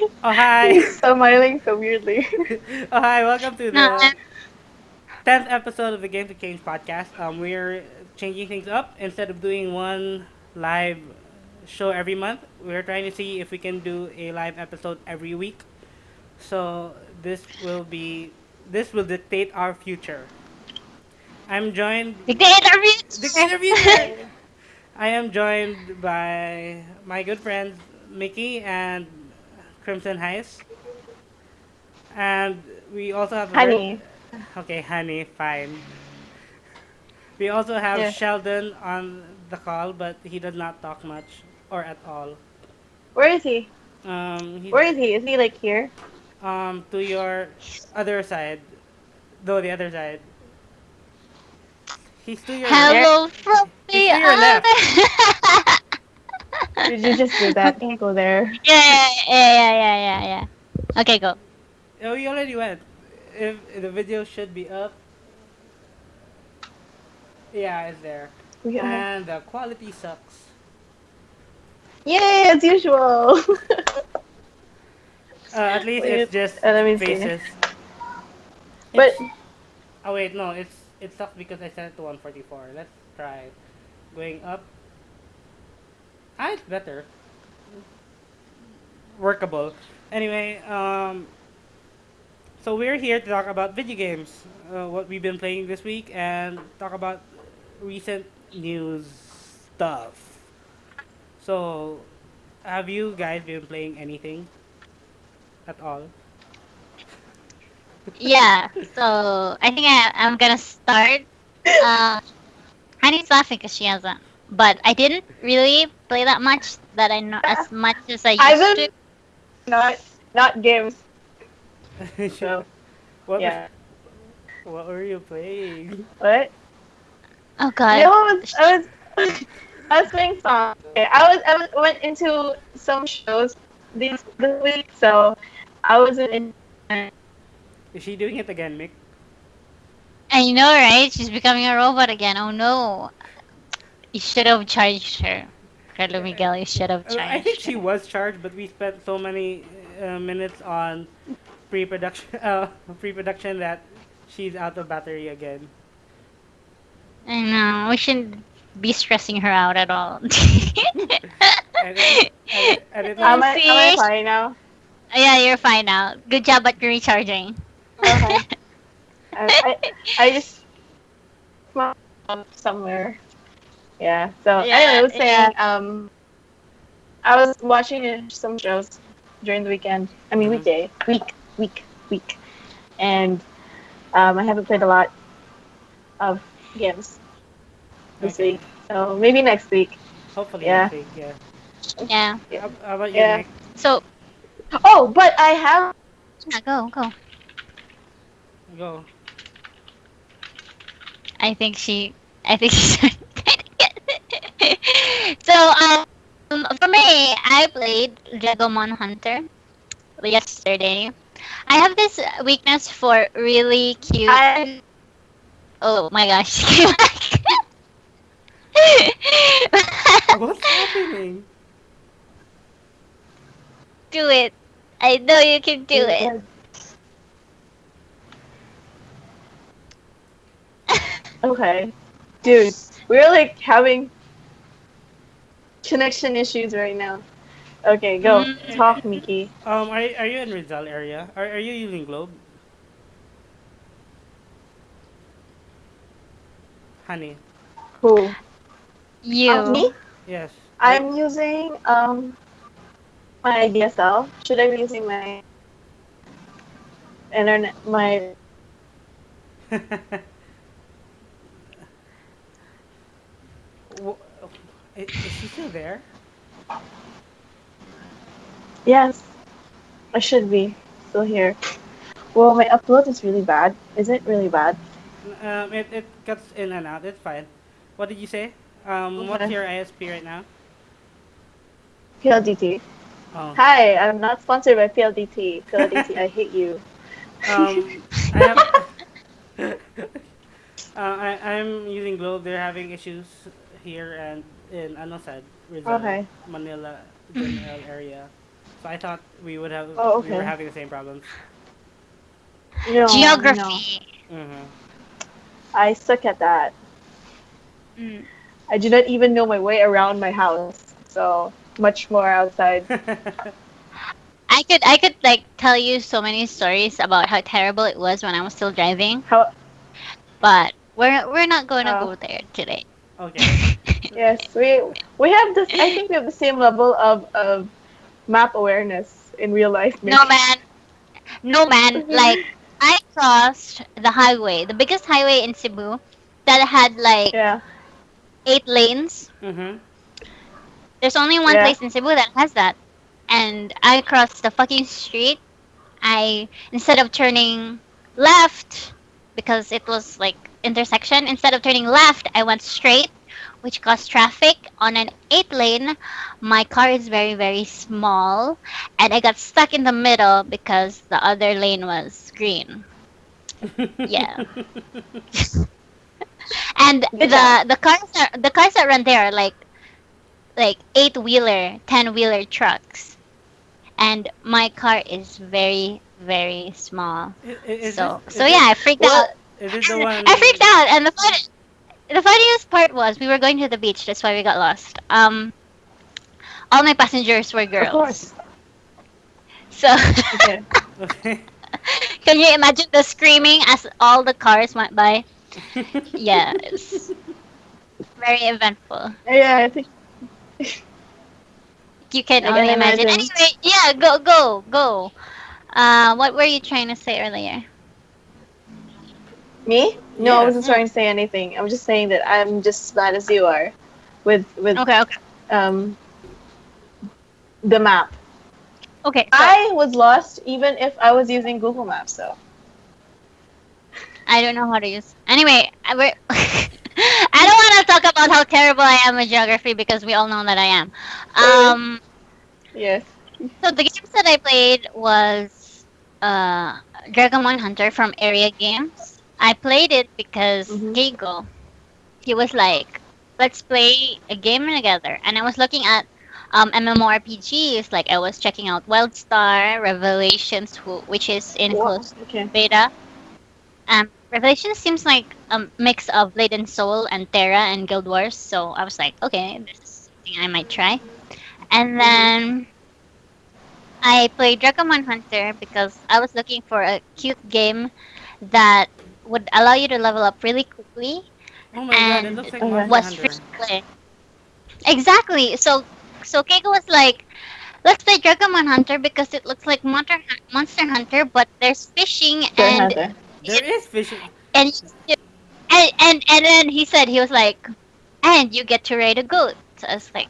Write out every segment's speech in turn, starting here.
Oh hi. He's smiling so weirdly. Oh hi. Welcome to No, the 10th episode of the Game to Change podcast. We're changing things up. Instead of doing one live show every month, we're trying to see if we can do a live episode every week. So this will dictate our future. I'm joined dictator bitch. dictator future. I am joined by my good friends Mickey and Crimson Heist. And we also have a very Honey. okay, honey, fine. We also have Yeah. Sheldon on the call, but he does not talk much or at all. Where is he? He's Where is he? Is he like here? to your other side, though the other side. He's to your There? Hello from he's the to your left. other. Did you just do that? Can't go there. Yeah. Okay, go. Oh, you already went. If the video should be up, yeah, it's there. We are. And the quality sucks. Yay, as usual. At least it's Wait, just let me see. faces. But It's oh wait, no, it sucks because I set it to 144. Let's try going up. Ah, it's better. Workable. Anyway, so we're here to talk about video games, what we've been playing this week, and talk about recent news stuff. So, have you guys been playing anything at all? Yeah, so I think I'm gonna start. Uh, Honey's laughing because she hasn't. But I didn't really play that much that I know as much as I I've used to. been not not games. So what were, yeah. what were you playing? What? Oh You know, god. I was playing songs. Okay, I went into some shows this week, so I wasn't in. Is she doing it again, Mick? I know, right? She's becoming a robot again. Oh no. You should have charged her. Carlo Miguel, you should have I think charged she her. was charged, but we spent so many minutes on pre-production, pre-production that she's out of battery again. I know. We shouldn't be stressing her out at all. And it was Am I See? fine now? Yeah, you're fine now. Good job at recharging. Okay. I just somewhere. Yeah. So anyway, I Yeah, was yeah. saying I was watching some shows during the weekend. I mean mhm. weekday, week, and I haven't played a lot of games this week. Okay. So maybe next week. Hopefully Yeah. next week. Yeah. Yeah. Yeah. How about you, Yeah. Mick? So, Oh, but I have. yeah, go. Go. I think she. I think she's. So, for me, I played Dragon Hunter yesterday. I have this weakness for really cute. I Oh my gosh. What's happening? Do it. I know you can do it. okay, dude. We're like having connection issues right now. Okay, go Mm, talk, Miki. Are you in Rizal area? Are you using Globe? Honey. Who? you. Me? Yes. I'm using my DSL. Should I be using my internet? My Wh- is she still there? yes, I should be still here. Well, my upload is really bad. Is it really bad? It cuts in and out. It's fine. What did you say? What's Okay. your ISP right now? PLDT. Oh. Hi, I'm not sponsored by PLDT. PLDT, I hate you. I have. I'm using Globe. They're having issues here and in Anosad, Rizal, Okay. Manila general area. So I thought Oh, we were okay. having the same problems. No, no. Geography. Mm-hmm. I suck at that. Mm. I do not even know my way around my house. So much more outside. I could like tell you so many stories about how terrible it was when I was still driving, How? but we're not going to Uh, go there today. Okay. yes, we have this. I think we have the same level of map awareness in real life, No Mick. man, no man. Like I crossed the highway, the biggest highway in Cebu, that had like Yeah, 8 lanes. Mm-hmm. There's only one yeah. place in Cebu that has that, and I crossed the fucking street. I instead of turning left because it was like intersection, instead of turning left, I went straight, which caused traffic on an 8 lane. My car is very very small, and I got stuck in the middle because the other lane was green. Yeah, and Good job. the cars that run there are like 8 wheeler, 10 wheeler trucks, and my car is very very small. So yeah, I freaked Well, out. is this the I freaked one? out, and the funniest part was we were going to the beach. That's why we got lost. All my passengers were of girls. course. So Okay. Okay. can you imagine the screaming as all the cars went by? Yeah, it's very eventful. Yeah, I think You can I can only imagine. imagine. Anyway, yeah, go. What were you trying to say earlier? Me? No, I Yes. wasn't Mm. trying to say anything. I'm just saying that I'm just as bad as you are with Okay, okay, um the map. okay. So I was lost even if I was using Google Maps. So I don't know how to use. Anyway, I don't want to talk about how terrible I am with geography because we all know that I am. uh, Um, yes. so the games that I played was Dragon Ball Hunter from Area Games. I played it because Mhm. Keigo, he was like, "Let's play a game together," and I was looking at MMORPGs. Like I was checking out WildStar, Revelations, which is in Wow. closed Okay. beta. Revelation seems like a mix of Blade and Soul and Terra and Guild Wars, so I was like, okay, this is something I might try. And Mhm. then I played Dragon Hunter because I was looking for a cute game that would allow you to level up really quickly Oh my god, it and looks like Okay. Monster was free Hunter. to play. Exactly. So Keiko was like, let's play Dragon Hunter because it looks like Monster Hunter, but there's fishing Sure, Hunter. There is fishing. and and then he said he was like, and you get to ride a goat. So I was like,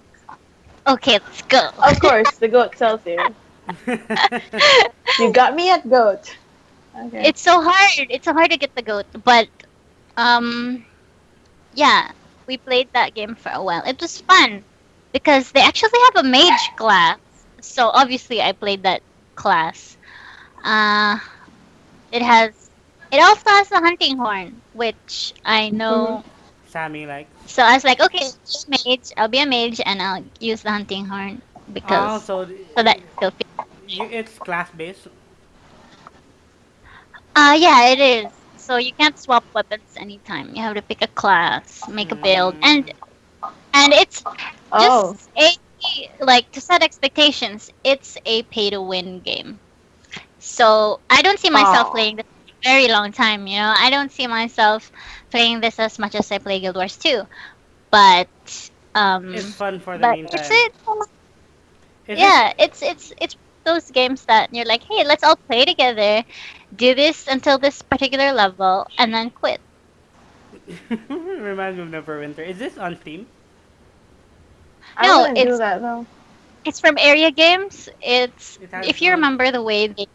okay, let's go. Of course, the goat tells you. You got me at goat. Okay. It's so hard. It's so hard to get the goat, but um, yeah, we played that game for a while. It was fun because they actually have a mage class. So obviously, I played that class. Uh, it has. It also has the hunting horn, which I Mhm. know. Sammy likes. So I was like, okay, mage. I'll be a mage and I'll use the hunting horn Oh, because so so that still fits. it's class based. Yeah, it is. So you can't swap weapons anytime. You have to pick a class, make a build, Mm. and it's Oh. just a like to set expectations. It's a pay to win game. So I don't see myself Oh. playing this for a very long time. You know, I don't see myself playing this as much as I play Guild Wars 2. But It's um, fun for the but it's meantime. it. Is this Yeah, it's those games that you're like, hey, let's all play together, do this until this particular level, and then quit. reminds me of Neverwinter? Is this on Steam? I No, wouldn't do that though. it's from Area Games. It's It has if you one. remember the way they,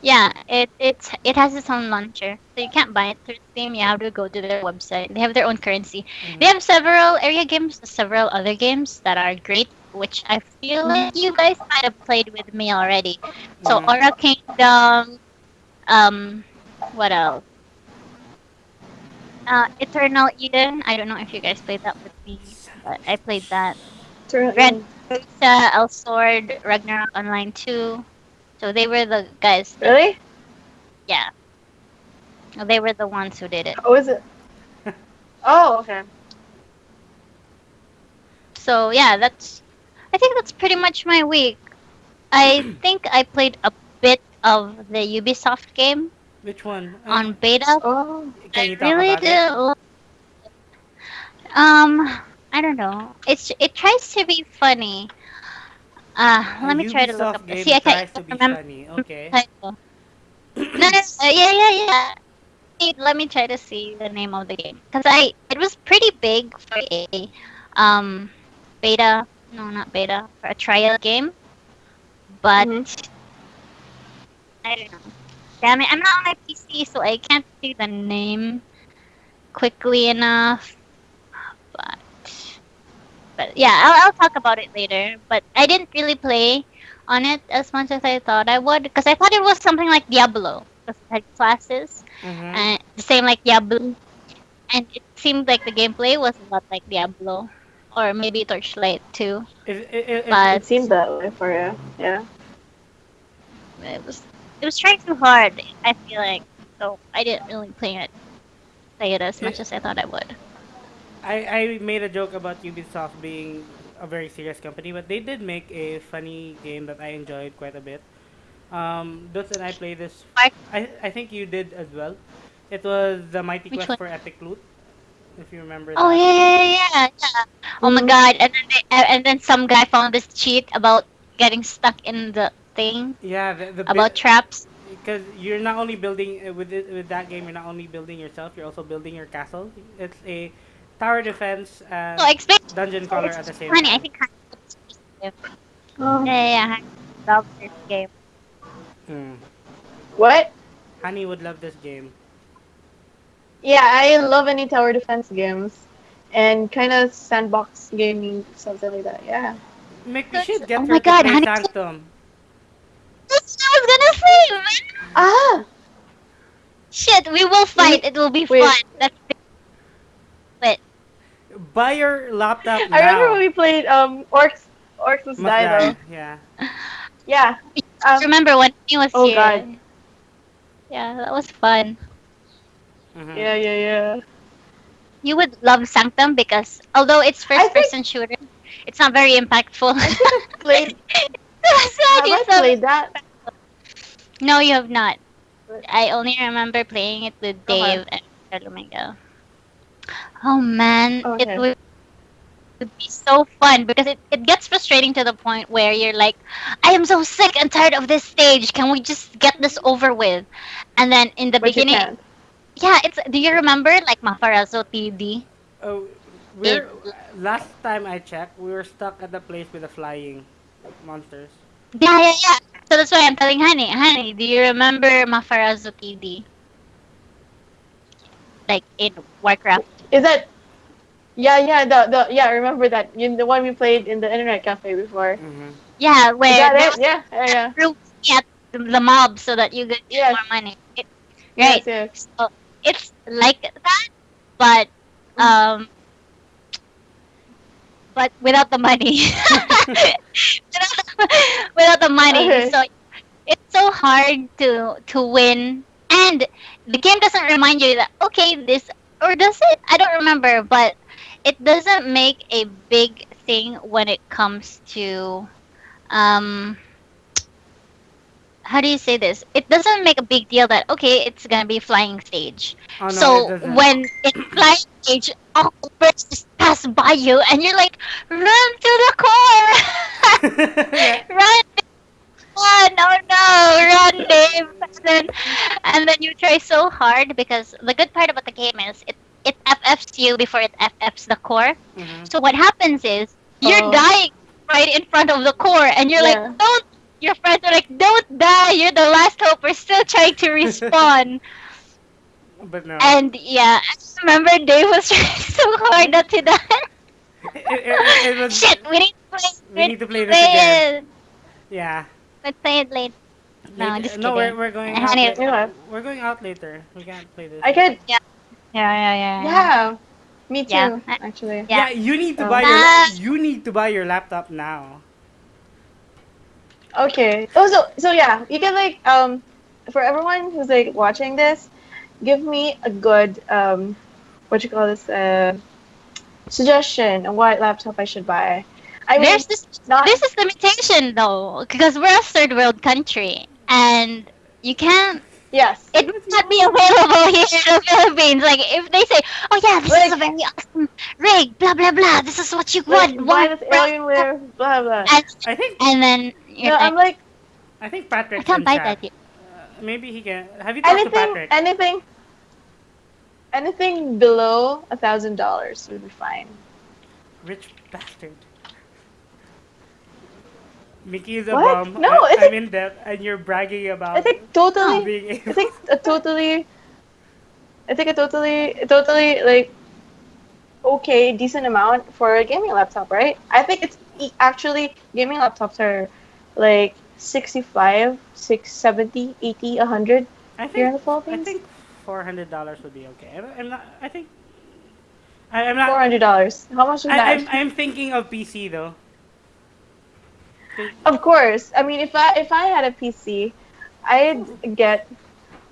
yeah, it has its own launcher, so you can't buy it through Steam. You have to go to their website. They have their own currency. They Mhm. have several Area Games, several other games that are great, which I feel like you guys might have played with me already. So Mhm. Aura Kingdom, um, what else? Eternal Eden. I don't know if you guys played that with me, but I played that. Turn Red in. Lucha, El Sword, Ragnarok Online 2. So they were the guys that, Really? yeah, they were the ones who did it. How is it? Oh, okay. So yeah, I think that's pretty much my week. I think I played a bit of the Ubisoft game Which one? on beta. Oh. I Can you talk really about it? didn't. Um, I don't know. It tries to be funny. A Let me try to look up. Ubisoft See, game I can't tries to even be remember funny. the Okay. title. No, no, yeah, yeah, yeah. Let me try to see the name of the game because I it was pretty big for a um beta. No, not beta. For a trial game, but Mhm. I don't know. Damn it, I'm not on my PC, so I can't see the name quickly enough. But yeah, I'll talk about it later. But I didn't really play on it as much as I thought I would because I thought it was something like Diablo because it had classes Mm-hmm. and the same like Diablo, and it seemed like the gameplay was a lot like Diablo or maybe Torchlight too. It But It seemed that way for you. Yeah. it was it was trying too hard. I feel like so I didn't really play it as much it as I thought I would. I made a joke about Ubisoft being a very serious company, but they did make a funny game that I enjoyed quite a bit. Dutz and I played this. Mark, I think you did as well. It was the Mighty which Quest one? for Epic Loot, if you remember Oh that. yeah, yeah, yeah, yeah. Oh my Mm. god! And then some guy found this cheat about getting stuck in the thing Yeah, the about bit traps. because you're not only building with that game. You're not only building yourself. You're also building your castle. It's a tower defense So and I explained dungeon to crawler at the same Honey. I time. think Honey was Yeah, Oh. yeah, yeah. Honey loved this game. Mm. What? Honey would love this game. Yeah, I love any tower defense games, and kind of sandbox gaming, something like that. Yeah. Mick, we That's, should oh get my her to god, play Honey! Sanctum. That's what I was gonna say, man. Ah. Shit, we will We fight. It will be fun. wait. Let's do it. Buy your laptop I remember when now. we played Orcs. Orcs must Must die though. die. Yeah. Yeah. Um. Remember when he was Oh God. here? Yeah, that was fun. Mhm. Yeah. Yeah. Yeah. You would love Sanctum because although it's I first think person shooter, it's not very impactful. I think I've played. It's sad, Have I it's not played that? No, you have not. I only remember playing it with Okay. Dave and Domingo. Oh man, it Okay. would be so fun because it gets frustrating to the point where you're like, I am so sick and tired of this stage. Can we just get this over with? And then in the But you beginning, can't. yeah, it's. Do you remember like Mafarazo TD Oh, in we're last time I checked, we were stuck at the place with the flying monsters. Yeah, yeah, yeah. So that's why I'm telling Honey, do you remember Mafarazo TD? Like in Warcraft? Is that? Yeah. Yeah. The yeah. I remember that. The one we played in the internet cafe before. Mhm. Yeah, Is where that there it? was Yeah. Yeah. Yeah. group at the mob so that you could get Yes. more money. Yes. Right. Yes. So it's like that, but Mm. um, but without the money. Without the money. Okay. So it's so hard to win, and the game doesn't remind you that okay, this or does it? I don't remember, but it doesn't make a big thing when it comes to um how do you say this? It doesn't make a big deal that okay, it's gonna be flying stage. Oh no, it So doesn't. when it's flying stage, all the birds just pass by you, and you're like, run to the Yeah. core, run, run, oh no, run, Dave, and then you try so hard because the good part about the game is it FFs you before it FFs the core. Mhm. So what happens is you're Oh. dying right in front of the core, and you're like, Yeah. don't. Your friends are like, don't die. You're the last hope. We're still trying to respawn. But no. And yeah, I just remember Dave was trying so hard not to die. It was. Shit, we need to play. We We need need to to play this again. play it. Yeah. Let's play it later. No, Later. just No, kidding. we're going out. Honey, Anyway, We're going out later. We can't play this. I could. yeah, yeah, yeah, yeah, yeah. Yeah. Me Yeah. too, actually. Yeah. Yeah, you need to So buy Uh, your laptop now. okay. Oh, so yeah, you can like for everyone who's like watching this, give me a good what you call this suggestion on what laptop I should buy. I there's mean, this not there's this limitation though, because we're a third world country, and you can't. yes. It may not be available here in the Philippines. Like if they say, "Oh yeah, this is a Like very awesome rig," blah blah blah. This is what you buy want, this blah, blah. Alienware, blah blah. And I think and then you're No, like, I'm like I Patrick's can't in buy chat. that yet. Maybe he can. Have you talked to anything, Patrick? anything below $1,000 would be fine. Rich bastard. Mickey is a What? bum. No, I'm in debt, and you're bragging I about think totally. being I able. think a totally. I think a totally like okay, decent amount for a gaming laptop, right? I think it's actually gaming laptops are like 65, 670, 80, 100 I here in think the I Philippines. think $400 would be okay. I'm not. I think I'm not. $400. How much is that? I'm thinking of PC though. 'Cause- Of course. I mean, if I had a PC, I'd get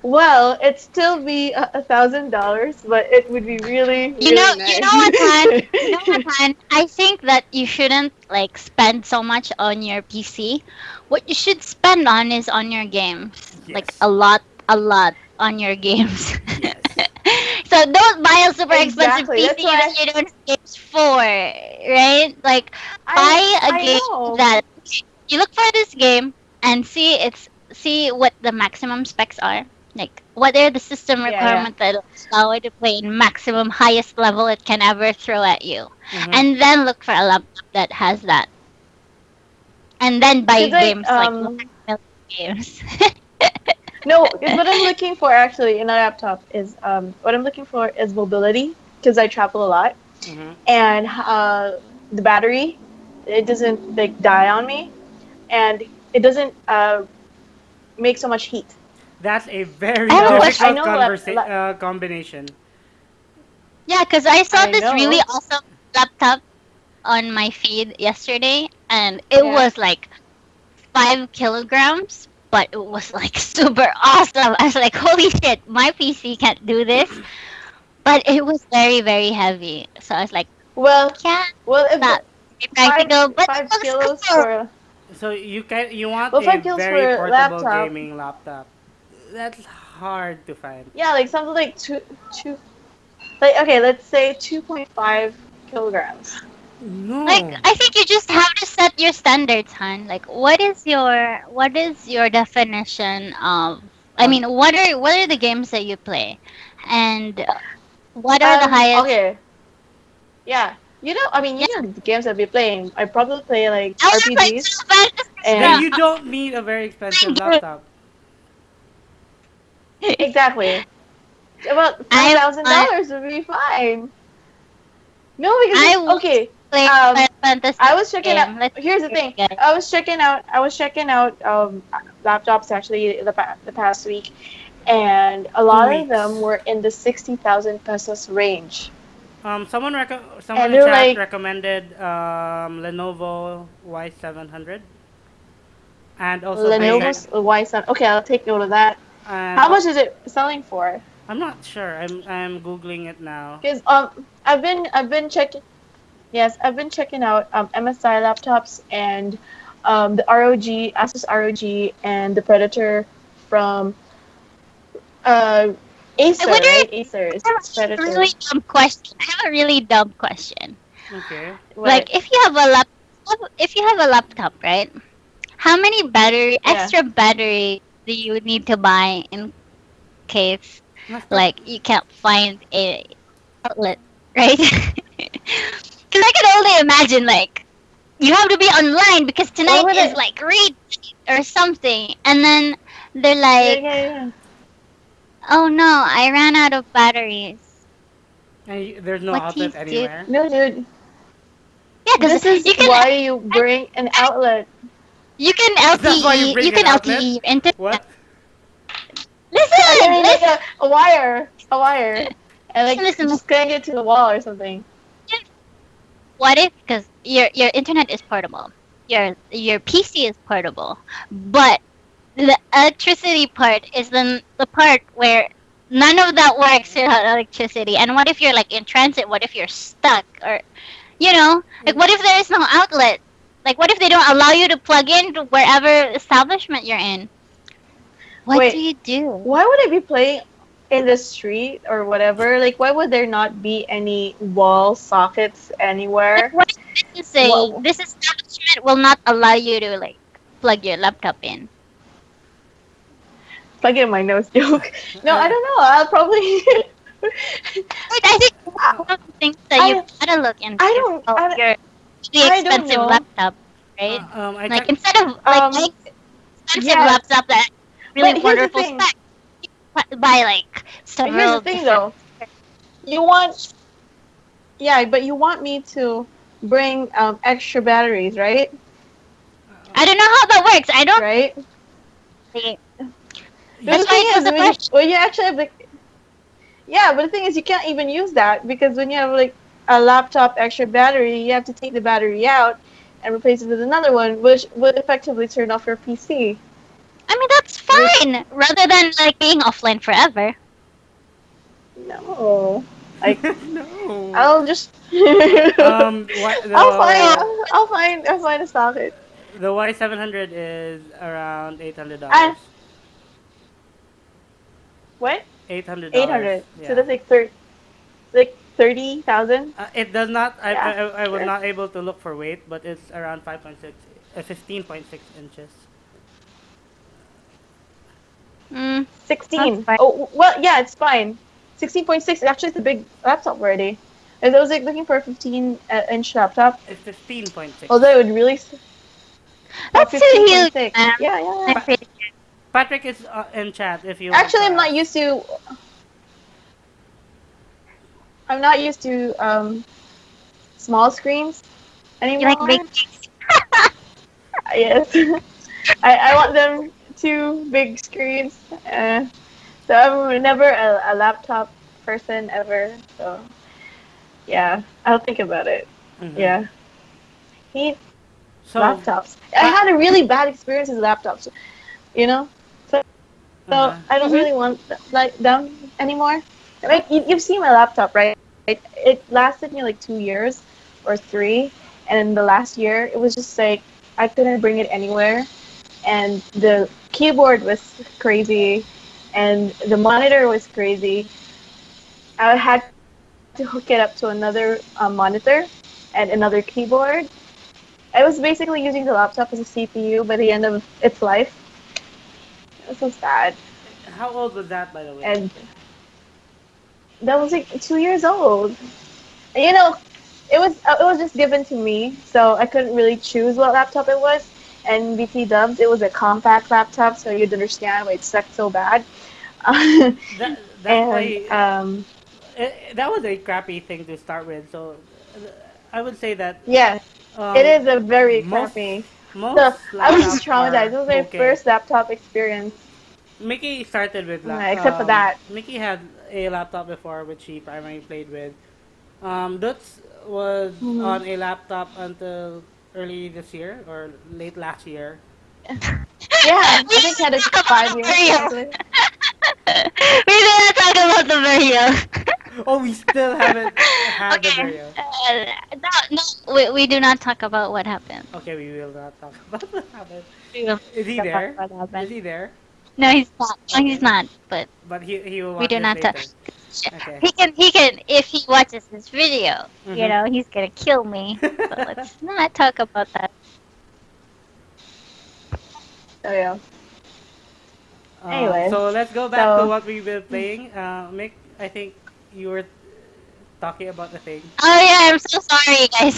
well, it'd still be $1,000, but it would be really, really You know what, Han? You know what, nice. Han? I think that you shouldn't like spend so much on your PC. What you should spend on is on your games. Like yes. a lot on your games. Yes. So don't buy a super expensive Exactly. That's PC why that you don't have games for, right? Like I buy a I game know. that you look for this game and see what the maximum specs are. Like what are the system Yeah, yeah. requirements that allow it to play in maximum highest level it can ever throw at you. Mm-hmm. And then look for a laptop that has that. And then buy Cause like games like games. no, 'cause what I'm looking for actually in a laptop is what I'm looking for is mobility because I travel a lot Mm-hmm. and the battery it doesn't like die on me and it doesn't make so much heat. That's a very I don't So wish I difficult know combination. Yeah, because I saw I this really know. awesome laptop on my feed yesterday, and it Yeah. was like 5 kilograms, but it was like super awesome. I was like, holy shit, my PC can't do this. But it was very, very heavy. So I was like, Well, yeah, well, if not the very five practical, but it five looks kilos cool. for So you want well a 5 kilos very for portable laptop, gaming laptop. That's hard to find. yeah, like something like two like okay, let's say 2.5 kilograms. Like No. I think you just have to set your standards, Han. Like what is your definition of I Um, mean, what are the games that you play? And what are the highest Okay, yeah, I mean, yeah, the games I'd be playing. I probably play like I want to play RPGs Final Fantasy then and you don't need a very expensive laptop. exactly about I want $5,000 would be fine. No, because I want to okay, play um, Final Fantasy I was checking out. game. Let's Here's the hear thing. it, guys. I was checking out laptops actually the past week, and a Two lot of them weeks. were in the 60,000 pesos range. Someone And in they're chat like recommended Lenovo Y700, and also Lenovo's Y7. Okay, I'll take note of that. and How much is it selling for? I'm not sure. I'm googling it now. Because I've been checking. Yes, I've been checking out MSI laptops and the ROG Asus ROG and the Predator from uh, I Acer, wonder right? Acer is I have a Predator. really dumb question. I have a really dumb question. Okay. What? Like if you have a laptop, right? How many Yeah. extra battery do you need to buy in case Laptop. like you can't find a outlet, right? Because I can only imagine like you have to be online because Why tonight would is it? like read or something, and then they're Yeah, like, yeah, yeah. "Oh no, I ran out of batteries. And there's no What do you outlet do?" anywhere. No, dude. Yeah, because This is you can why you bring an outlet. you can That's why you LTE bring you an can outlet. LTE your internet. What? I Listen, mean, like listen. a wire, and like listen, just connect it to the wall or something. what if, because your internet is portable, your PC is portable, but the electricity part is the part where none of that works without electricity. And what if you're like in transit? What if you're stuck? Or like what if there is no outlet? Like what if they don't allow you to plug in to wherever establishment you're in? What do Wait, you do? why would I be playing in the street or whatever? Like, why would there not be any wall sockets Like anywhere? what if you say What? this establishment will not allow you to like plug your laptop in? Plug in my nose joke. No, I Uh, don't know. I'll probably. Like, I think I, one of the things that you I gotta look into I is don't. about your really I don't expensive know. laptop, right? I Like checked. instead of like Um. buying expensive Yes, laptop that really but here's the wonderful thing. spec, buy like Here's the several thing, different. though. You want. Yeah, but you want me to bring extra batteries, right? I don't know how that works. I don't Right. think. But You, the That's why thing it is, was a question. when you actually have the yeah, but the thing is, you can't even use that because when you have like a laptop extra battery, you have to take the battery out and replace it with another one, which would effectively turn off your PC. I mean, that's Which fine. Rather than like being offline forever. no, like no. I'll just I'll What Oh, the I'll find a socket. Y700 is around $800. And what? Eight $800. hundred. So Yeah. that's like 30,000. It does not. Yeah, I was sure. not able to look for weight, but it's around 5.6, 15.6 inches. mm, that's 16. fine. Oh, well, yeah, it's fine. 16.6. Actually, it's a big laptop already. As I was like looking for a 15-inch laptop, It's 15.6. although it would really. Oh, That's too huge, 15.6. man. Yeah, yeah, yeah. I'm Pa- pretty Patrick is in chat if you want to Actually, ask. I'm not used to small screens you like big anymore. things. Yes. I want them two big screens. So I'm never a laptop person ever. So yeah, I'll think about it. Hmm. Yeah. Hate So, laptops. I pa- had a really bad experience with laptops, you know? So uh-huh. I don't Hmm. really want like them anymore. Like you've seen my laptop, right? It lasted me like 2 years or three, and in the last year, it was just like I couldn't bring it anywhere, and the keyboard was crazy, and the monitor was crazy. I had to hook it up to another monitor and another keyboard. I was basically using the laptop as a CPU by the end of its life. It was so sad. How old was that, by the way? And that was like 2 years old. And, it was just given to me, so I couldn't really choose what laptop it was. And BT Dubs, it was a compact laptop, so you'd understand why it sucked so bad. That's and why that was a crappy thing to start with. So, I would say that yes, it um, is a very most crappy. most So I was just laptops traumatized. are It was my okay. first laptop experience, Mickey started with except for that. Mickey had a laptop before which he primarily played with. Dutz was Hmm. on a laptop until early this year or late last year. Yeah, We I think he had didn't like talk about 5 years or the something. we didn't talk about the video. Oh, we still haven't had the Okay. burial. No, no, we do not talk about what happened. Okay, we will not talk about what happened. We will Is he talk about there? what Is happened. he there? No, he's not. No, he's Okay, not. But but he will we watch do this not talk. later. Okay. He can if he watches this video. Mhm. He's gonna kill me. So let's not talk about that. So yeah. Anyways, So let's go back to so what we've been playing. Mick, I think you were talking about the thing. Oh yeah, I'm so sorry, guys.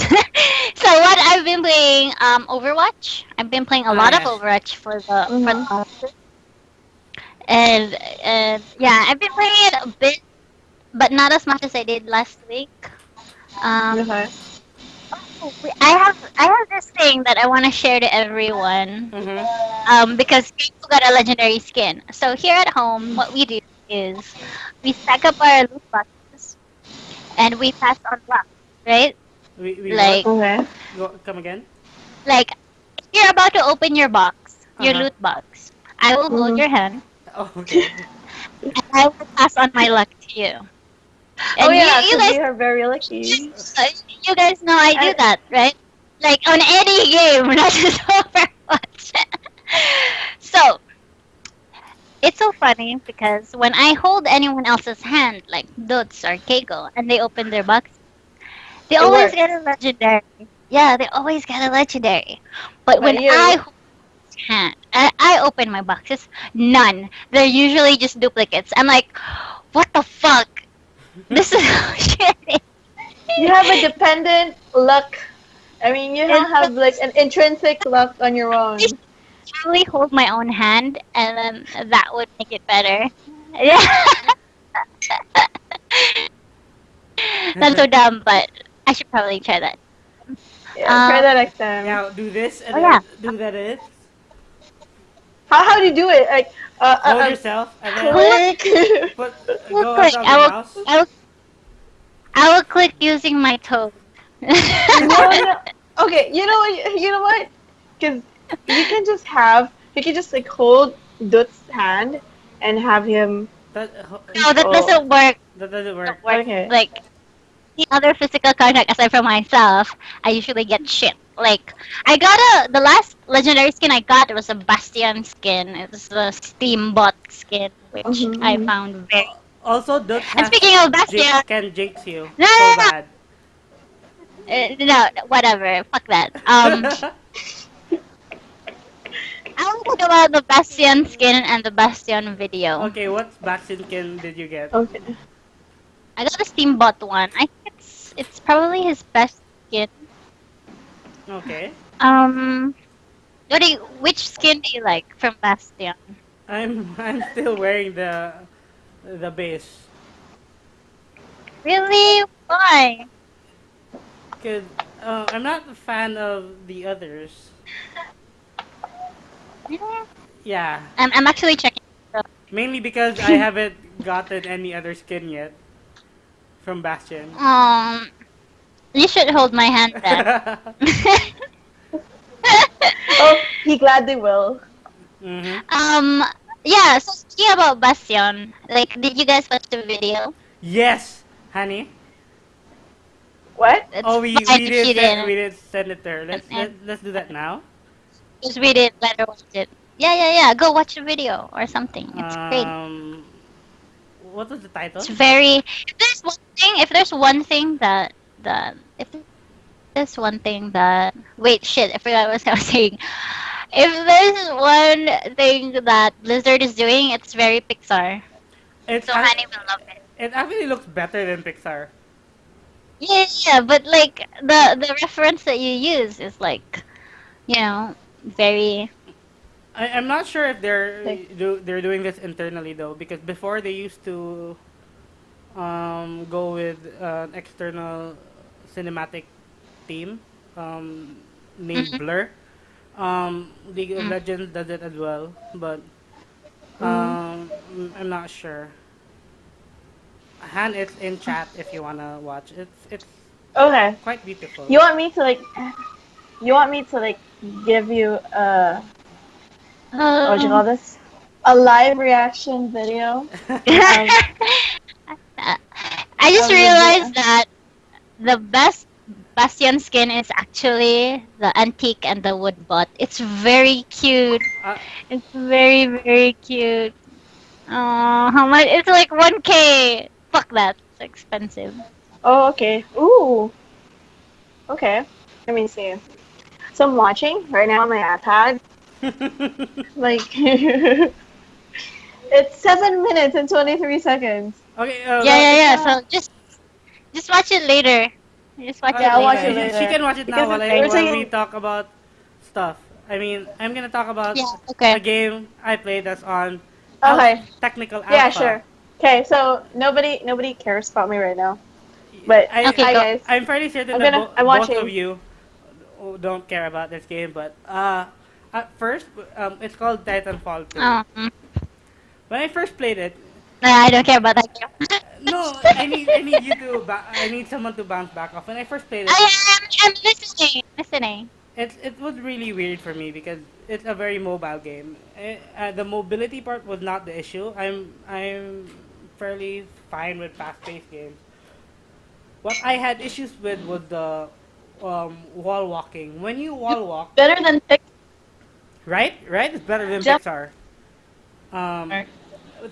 So what I've been playing, Overwatch. I've been playing a Ah, lot of yes. Overwatch for mhm. the and yeah, I've been playing it a bit, but not as much as I did last week. Um, Okay. I have this thing that I want to share to everyone. Mhm. Because people got a legendary skin. So here at home, what we do is we stack up our loot boxes. and we pass on luck, right? We what? Like Okay. Come again? like if you're about to open your box, Uh your huh. loot box, I will hold Mm-hmm. your hand Oh, okay. and I will pass on my luck to you. Oh And yeah, you because guys we are very lucky. uh, you guys know I do And that, right? Like on any game, not just Overwatch. So it's so funny because when I hold anyone else's hand, like Dots or Keiko, and they open their box, they it always get works. a legendary. Yeah, they always get a legendary. But But when I you, hold his hand, I open my boxes, none. They're usually just duplicates. I'm like, what the fuck? This is shit. you have a dependent luck. I mean, you don't have like It's an intrinsic luck on your I own. should truly hold my own hand, and then that would make it better. Yeah, that's so dumb, but I should probably try that. Yeah, try Um, that next time. Yeah, do this and oh yeah, then do that. It How do you do it? Like hold yourself and then click, click. put click, go click. on the mouse. I will click using my toes. No, no. Okay, you know what? You know what? Because you can just have you can just like hold Dut's hand and have him That No, that control. doesn't work. that doesn't work. Don't work. Okay. Like the other physical contact aside from myself, I usually get shit. Like I got the last legendary skin I got was a Bastion skin. It was a Steambot skin, which I Mm-hmm. found very. Also, Dot And has speaking of Bastion, can jinx you no, so no, no, bad. no, whatever. Fuck that. I want to talk about the Bastion skin and the Bastion video. Okay, what Bastion skin did you get? Okay. I got the Steambot one. I think it's probably his best skin. Okay, Um, which skin do you like from Bastion? I'm still wearing the base Really? Why? because I'm not a fan of the others. Yeah. Yeah, I'm actually checking. mainly because I haven't gotten any other skin yet from Bastion. Um, you should hold my hand then. Oh, he gladly will. Mm-hmm. um, yeah. So speaking about Bastion, like, did you guys watch the video? Yes, honey. What? It's Oh, fine if you we didn't, did send it there. and Let's do that now. just read it, better watch it. Yeah, yeah, yeah. Go watch the video or something. It's great. Um, what was the It's title? very. If there's one thing if there's one thing that, wait, shit, I forgot what I was saying. If there's one thing that Blizzard is doing, it's very Pixar. It's So Honey will love it. it actually looks better than Pixar. Yeah, yeah, but like the reference that you use is like, very. I'm not sure if Like, they're doing this internally though, because before they used to go with an external cinematic team named Mhm, Blur. League of mm. Legends does it as well, but mm, I'm not sure. Han, it's in chat if you wanna watch. It's okay. quite beautiful. You want me to like? You want me to like give you what do you call Um, this? A live reaction video of I just of the realized that the best Bastion skin is actually the antique and the wood bot. It's very cute. uh, It's very, very cute. Oh, how much? It's like 1K. Fuck that. It's expensive. Oh, okay. Ooh. Okay. Let me see. So I'm watching right now on my iPad. Like it's 7 minutes and 23 seconds. okay, Yeah, yeah, It's yeah. not. So just watch it later. Just watch it Yeah, I'll watch it later. she later can watch it now because while we're while we taking. talk about stuff. I mean, I'm gonna talk about Yeah. a Okay. game I played that's on Okay. technical Yeah, alpha. sure. Okay, so nobody cares about me right now. But Okay. hi Go. guys. I'm fairly certain I'm that gonna. I'm both of watching. you don't care about this game, but at first it's called Titanfall 2. Um. When I first played it, Nah, I don't care about that game. No, I need you to I need someone to bounce back off. When I first played it, I'm listening. Listening. it was really weird for me because it's a very mobile game. The mobility part was not the issue. I'm fairly fine with fast-paced games. What I had issues with was the wall walking. When you wall walk, Better than Pixar. right, it's better than Jeff. Pixar. Um,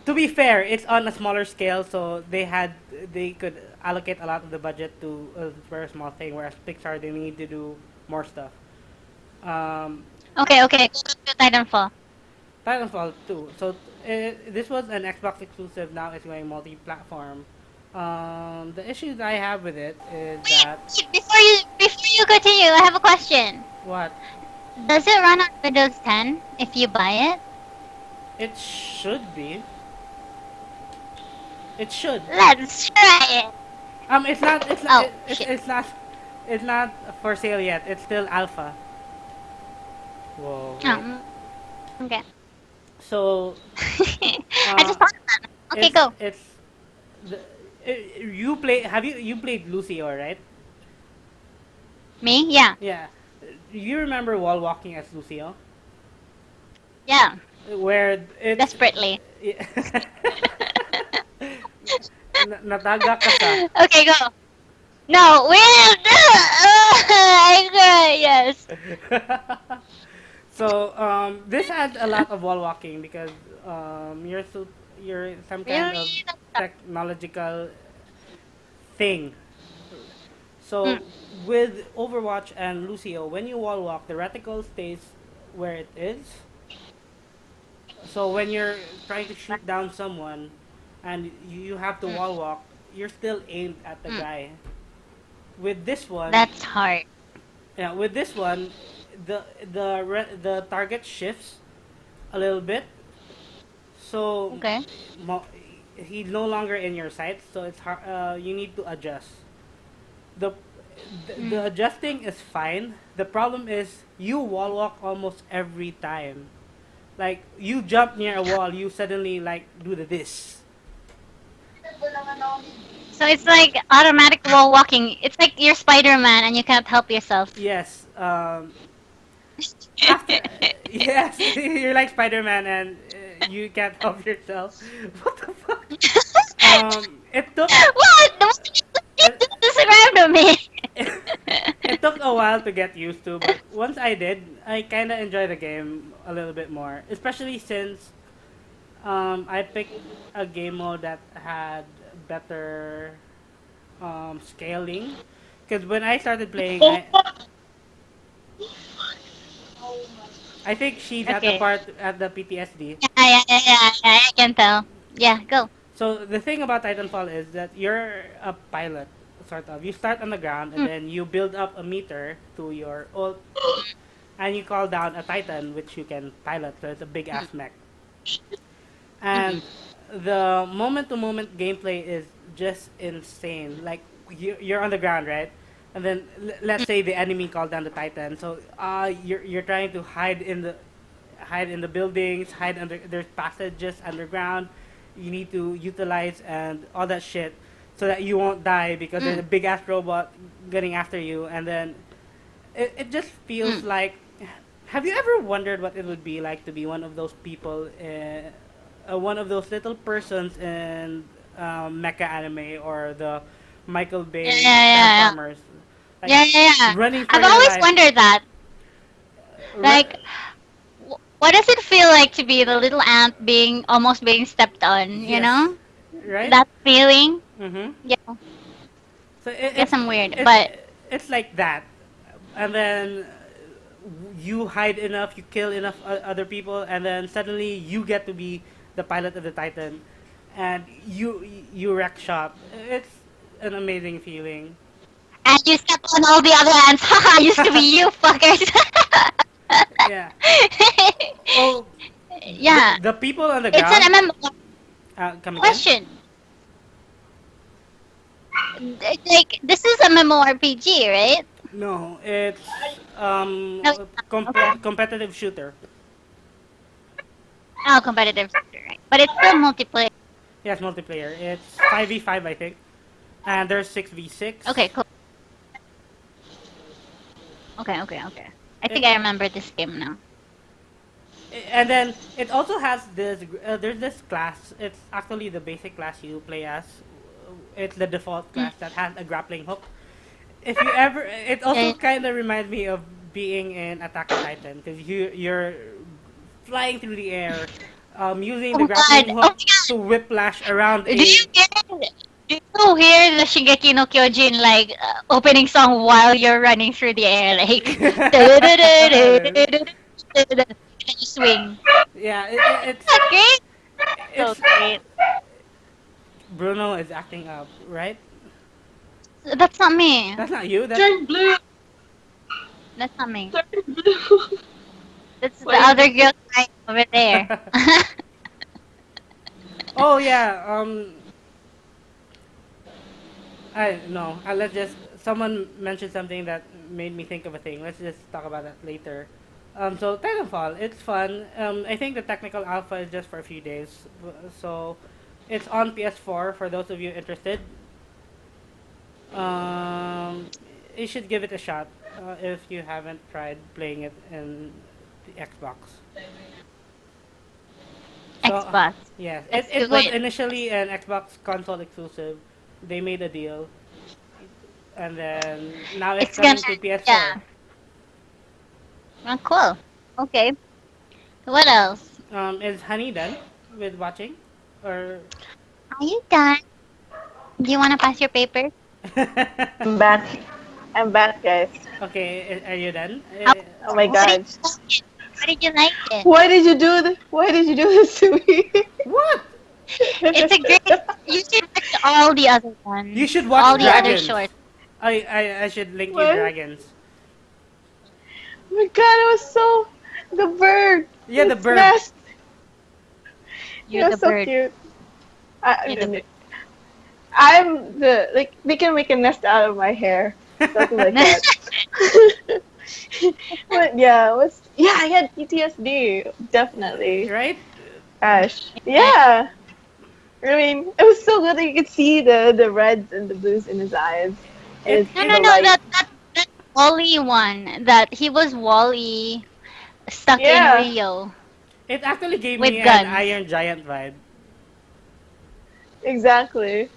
to be fair, it's on a smaller scale, so they could allocate a lot of the budget to a very small thing. Whereas Pixar, they need to do more stuff. Um, Okay, okay. Go to Titanfall. Titanfall 2. So this was an Xbox exclusive. Now it's going multi-platform. The issues I have with it is that Wait, before you continue, I have a question. what Does it run on Windows 10 if you buy it? it should be. It should. Let's try it. It's not. Oh shit. It's not. It's not for sale yet. It's still alpha. Whoa. Wait. Um, okay. So I uh, just thought of that. Okay, go. it's the, you play. Have you played Lucio, right? Me? Yeah. Yeah. You remember wall walking as Lucio, Yeah. where it's Desperately. natagak ka sa. Okay, go. No, wait. Yes. So this had a lot of wall walking because you're some kind of Really? technological thing. Mm, So with Overwatch and Lucio, when you wall walk, the reticle stays where it is. So when you're trying to shoot down someone, and you have to mm, wall walk, you're still aimed at the mm. guy. With this one, That's hard. yeah, with this one, the target shifts a little bit, so Okay. mo- he's no longer in your sights. So it's hard. You need to adjust. the the Mm. adjusting is fine. The problem is you wall walk almost every time. Like you jump near a wall, you suddenly like do this. So it's like automatic wall walking. It's like you're Spider-Man and you can't help yourself. Yes. After yes, you're like Spider-Man and you can't help yourself. What the fuck? It took What? What you it, just described to me? it took a while to get used to, but once I did, I kind of enjoy the game a little bit more. Especially since I picked a game mode that had better scaling. Because when I started playing, I think she's at the Okay. part at the PTSD. Yeah, I can tell. Yeah, go. So the thing about Titanfall is that you're a pilot, sort of. You start on the ground and Mm, then you build up a meter to your ult, and you call down a Titan, which you can pilot. So it's a big mm, ass mech. mm-hmm. And the moment to moment gameplay is just insane. Like you're on the ground, right? And then let's say the enemy called down the Titan. So you're trying to hide in the buildings, hide under there's passages underground. You need to utilize and all that shit so that you won't die because there's a Mm, big ass robot getting after you, and then it just feels mm. like. Have you ever wondered what it would be like to be one of those people, one of those little persons in mecha anime or the Michael Yeah, Bay yeah, yeah, Transformers, like yeah. running for I've your always life, wondered that. ru- Like, what does it feel like to be the little ant being almost being stepped on? You yes, know right? that feeling? Mm-hmm. Yeah, So guess I'm weird, it's but it's like that, and then you hide enough, you kill enough other people, and then suddenly you get to be the pilot of the Titan, and you wreck shop. It's an amazing feeling. and you step on all the other ants. Haha, used to be you fuckers. Yeah. Oh, Yeah, the people on the it's an ground. MMO. Come again? Question. Like, this is a MMORPG, right? No, it's No, it's not. Okay. competitive shooter. Oh, competitive shooter, right? But it's still multiplayer. Yes, multiplayer. It's 5v5, I think. And there's 6v6. Okay, cool. Okay. I think It, I remember this game now. and then it also has this. There's this class. It's actually the basic class you play as. It's the default Mm. class that has a grappling hook. If you ever, it also Yeah. kind of reminds me of being in Attack on Titan because you're flying through the air, using Oh the my grappling god. Oh my hook to god. whiplash around Do you a. get it? Do you hear the Shingeki no Kyojin like opening song while you're running through the air like and you swing. Yeah, That's great. So it's great. Bruno is acting up, right? That's not me. That's not you. That's Turn blue. That's not me. Turn blue. That's the Why you other just girl crying over there. oh yeah. I no. Let's just. Someone mentioned something that made me think of a thing. Let's just talk about that later. So Titanfall, it's fun. I think the technical alpha is just for a few days, so it's on PS4 for those of you interested. Um, you should give it a shot if you haven't tried playing it in the Xbox. So Xbox. yes, Let's it Google was it. initially an Xbox console exclusive. They made a deal, and then now it's It's gonna coming to PS4. yeah. Oh, cool. Okay. What else? Is Honey done with watching, or? Are you done? Do you wanna pass your paper? I'm back. I'm back, guys. Okay, are you done? How, Oh my what did god. you like it? What did you like it? Why did you do this? Why did you do this to me? What? It's a great. You should watch all the other ones, You should watch all the other Dragons. shorts. I should link you What? Dragons. Oh my god, it was so the bird. Yeah, the Its bird. nest. It You're the was so bird. cute. You're the bird. I'm the like they can make a nest out of my hair. Something like that. But yeah, it was yeah, I had PTSD. Definitely. Right? Gosh. Yeah. I mean, it was so good that you could see the reds and the blues in his eyes. It, And No, it no, the no. light. That Wally one. That he was Wally stuck in Yeah. Rio it actually gave me with an guns. Iron Giant vibe. Exactly.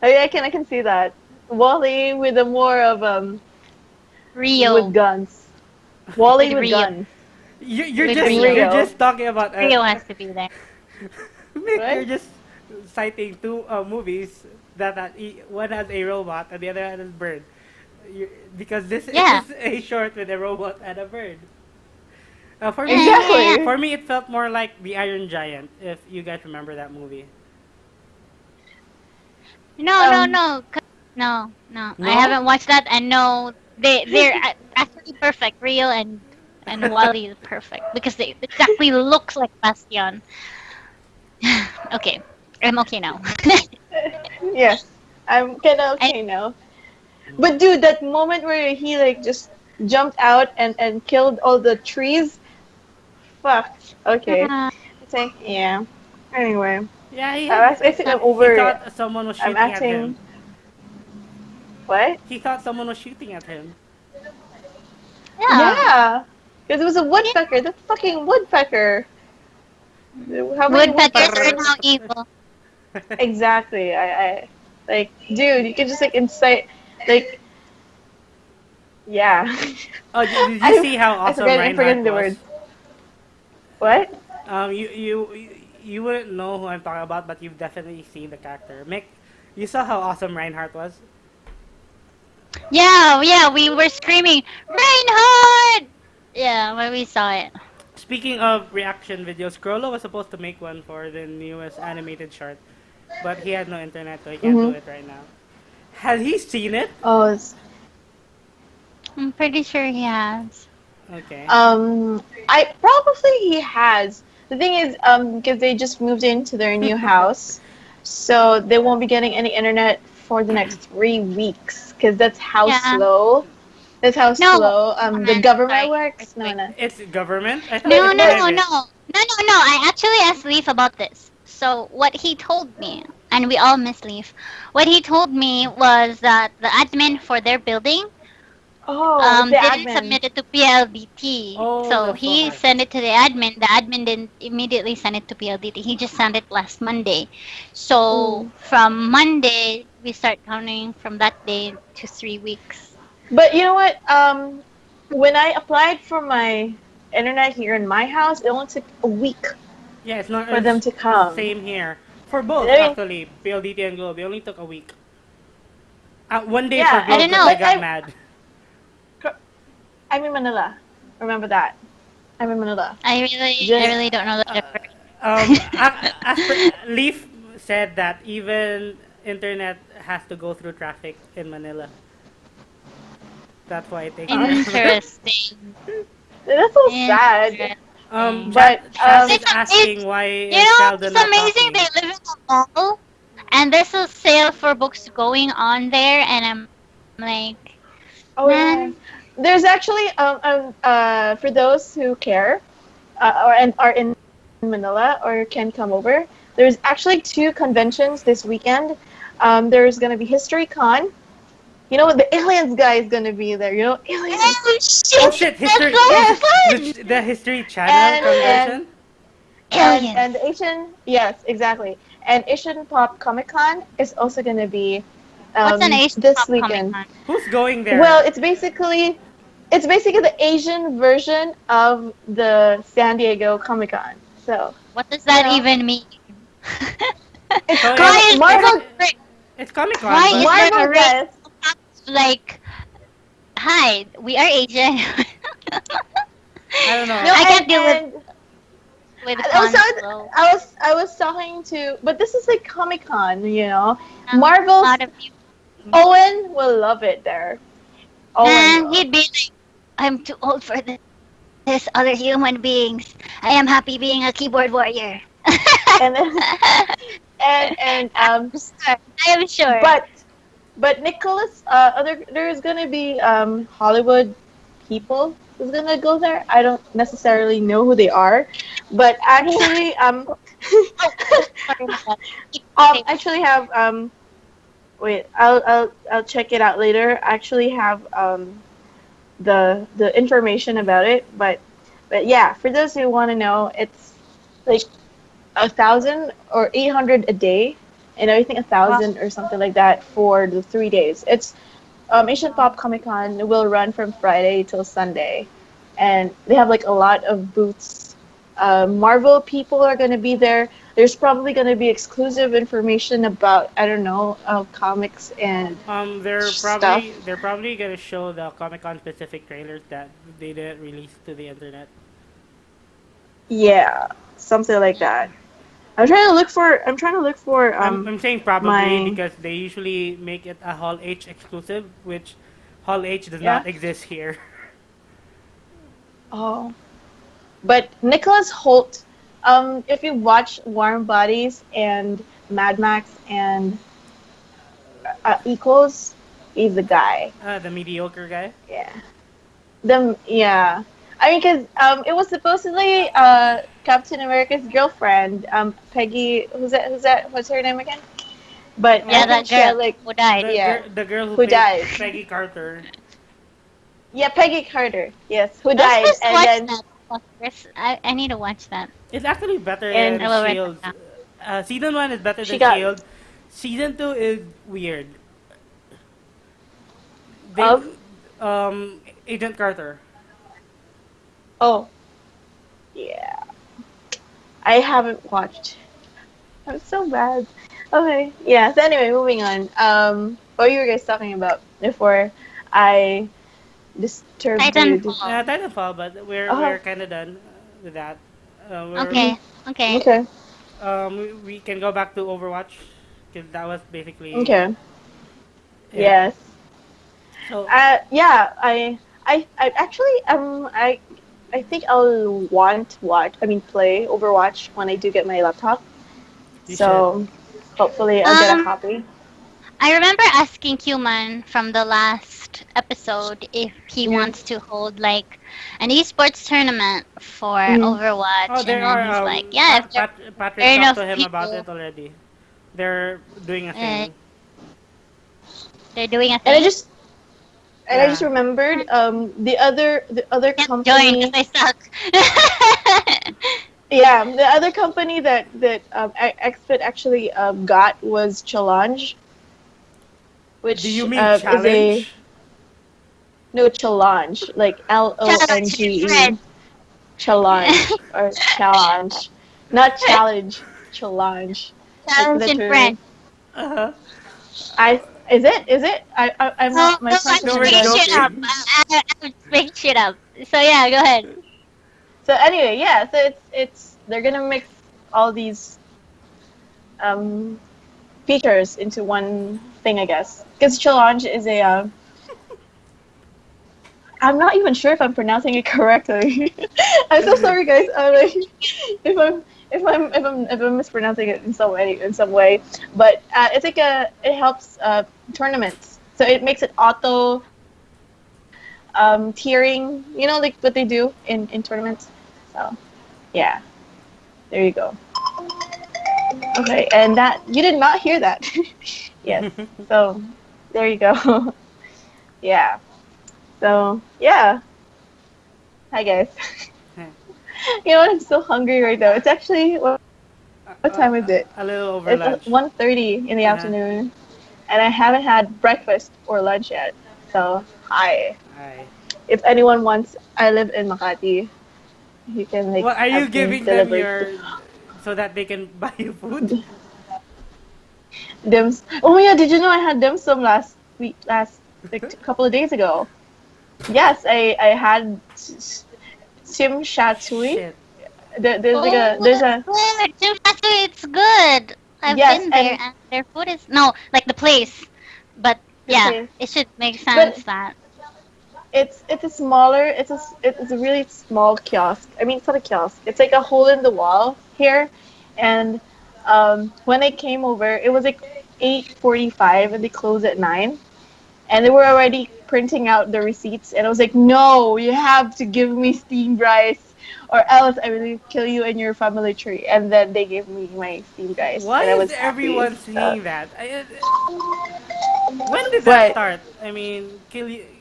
I can see that. Wally with a more of with Rio guns. Wally with with Rio. guns. You're With just Rio. you're just talking about Rio has to be there. Mick, you're What? just citing two movies that one has a robot and the other has a bird. Because this Yeah. is a short with a robot and a bird. For Yeah, me, yeah, yeah, yeah. Exactly. for me, it felt more like the Iron Giant. If you guys remember that movie. No, no, Um. no. No. I No? haven't watched that, and no, they're actually perfect. Rio and Wally is perfect because they exactly looks like Bastion. Okay, I'm okay now. Yes. I'm kind of I, okay now. But dude, that moment where he like just jumped out and killed all the trees. Fuck. Okay. uh, It's like yeah. Anyway, Yeah, I think I'm he over it. thought someone was I'm shooting at acting. him. What? He thought someone was shooting at him. yeah, Yeah. Because it was a woodpecker. The fucking woodpecker. How many woodpeckers are woodpeckers? now evil. Exactly. I like, dude, you can just like incite, like, yeah. Oh, did you I see how I awesome forget. I'm Reinhardt forgetting the was? word. What? You wouldn't know who I'm talking about, but you've definitely seen the character. Mick, you saw how awesome Reinhardt was. Yeah, we were screaming, Reinhardt! Yeah, when we saw it. Speaking of reaction videos, Crollo was supposed to make one for the newest animated short, but he had no internet, so he can't do Mhm. it right now. Has he seen it? Oh, I'm pretty sure he has. Okay. I probably he has. The thing is, because they just moved into their new house, so they won't be getting any internet for the next 3 weeks. Because that's how Yeah. slow. That's how No, slow the man, government sorry. works. No, no. It's government? I thought No, it's no, no, private. no. No, no, no. I actually asked Leaf about this. So what he told me, and we all miss Leaf, what he told me was that the admin for their building Oh, it's the didn't admin. submit it to PLDT. Oh, So the he fucker. sent it to the admin. The admin didn't immediately send it to PLDT. He just sent it last Monday. So Mm. from Monday, we start counting from that day to 3 weeks. But you know what? When I applied for my internet here in my house, it only took a week Yeah, it's not. for them It's to come. same here for both I mean, actually. PLDT and Globe. It only took a week. 1 day for yeah, I and don't Globe because know. they but got mad. I'm in Manila. Remember that. I'm in Manila. I Just Yeah. really don't know the Uh, difference. as per Leaf said that even internet has to go through traffic in Manila. That's why it takes forever. Interesting. that's so sad. Interesting. Chat But chat is It's asking why you is know, Sheldon it's not amazing talking. they live in a mall and there's a sale for books going on there, and I'm like, man, oh yeah, there's actually for those who care or and are in Manila or can come over. There's actually two conventions this weekend. There's gonna be History Con. You know what? The aliens guy is gonna be there. You know, aliens. oh Oh shit, shit! that's History so Yes, fun. the History Channel and and convention. and Aliens. the Asian. Yes, exactly. And Asian Pop Comic Con is also gonna be What's an Asian this pop comic weekend. con? Who's going Well, there? it's basically the Asian version of the San Diego Comic Con. So, What does you that know, even mean? it's So com- Why is there Marvel it's Comic Con, why but is there a Marvel race guys. like, hi, we are Asian. I don't No, know. I and can't deal and with also cons though. I was talking to, but this is like Comic Con, A Marvel's lot of people. Owen will love it there. Owen And will. he'd be like, I'm too old for this, other human beings. I am happy being a keyboard warrior. And then and I am sure. but Nicholas, there's gonna be Hollywood people who's gonna go there. I don't necessarily know who they are, but actually Oh, sorry about that. Okay. actually have wait, I'll check it out later. I actually have the information about it, but yeah, for those who want to know, it's like 1,000 or 800 a day, and I think a Wow. thousand or something like that for the 3 days. It's Asian Pop Comic Con will run from Friday till Sunday, and they have like a lot of booths. Marvel people are going to be there. There's probably going to be exclusive information about, I don't know, comics and stuff. They're probably gonna show the Comic Con specific trailers that they didn't release to the internet. Yeah, something like that. I'm trying to look for I'm saying probably my because they usually make it a Hall H exclusive, which Hall H does yeah. not exist here. Oh, but Nicholas Holt, if you watch Warm Bodies and Mad Max and Equals, he's the guy. The mediocre guy. Yeah. Yeah. I mean, because it was supposedly Captain America's girlfriend, Peggy. Who's that? Who's that? What's her name again? But I Yeah, Um, think that she girl had like, who died. yeah, the girl who who plays died. Peggy Carter. Yeah, Peggy Carter. Yes, who Let's died, just and watch then that. Fuckers. I need to watch that. It's actually better and than I will write that Shield's. down. Season one is better she than got Shield. Season two is weird. They of Agent Carter. oh yeah. I haven't watched. I'm so bad. Okay, yeah. So anyway, moving on. What were you guys talking about before I disturbed you? Titanfall. Titanfall, but we're Oh, kind of done with that. We're mhm. Okay. Okay. Okay, we can go back to Overwatch because that was basically okay. it. Yes. So Yeah. I actually I think I'll want to watch. I mean, play Overwatch when I do get my laptop. you should. So hopefully I'll get a Um, copy. I remember asking Cuman from the last next episode if he Mm. wants to hold like an esports tournament for Mm. Oh, Overwatch, and there then are he's like, yeah, if there Patrick are talked to enough him about people, it already. They're doing a uh, thing. they're doing a And I thing. just and I just Yeah. remembered the other Can't join because company. I suck. Yeah, the other company that XFit actually got was Challenge, Do you which mean is a challenge? no Challenge, like Challenge in Longe, French. Challenge or challenge, not challenge, challenge, like Challenge in literally. French. Uh-huh. I is it? I'm No, not. My no, French I'm No, just isn't we're making good. shit up. joking. I'm just making shit up. So yeah, go ahead. So anyway, yeah. So it's they're gonna mix all these um features into one thing, I guess. Because challenge is a I'm not even sure if I'm pronouncing it correctly. I'm so sorry, guys. I'm like, if I'm mispronouncing it in some way, but it's like it helps tournaments. So it makes it auto tiering. Like what they do in tournaments. So yeah, there you go. Okay, and that you did not hear that. Yes. So there you go. Yeah. So yeah. Hi guys. I'm so hungry right now. It's actually what time is it? It's A little over lunch. 1:30 in the Uh-huh. afternoon, and I haven't had breakfast or lunch yet. So hi. Aye. If anyone wants, I live in Makati. You can like Well, are you have me giving them delivered to your so that they can buy you food? them. Oh yeah, did you know I had dim sum last week? Last like a couple of days ago. Yes, I had sim shatui. Shit. There's like Oh, there's it's a good. Jimfatsu, it's good. I've yes, been there, and and their food is no like the place, but the yeah, place, it should make but sense that. it's a smaller it's a really small kiosk. I mean, it's not a kiosk. It's like a hole in the wall here, and when I came over, it was like 8:45 and they close at 9, and they were already printing out the receipts, and I was like, no, you have to give me steamed rice, or else I will kill you in your family tree. And then they gave me my steamed rice, Why and I is was happy. everyone So saying that? When did that what start? I mean,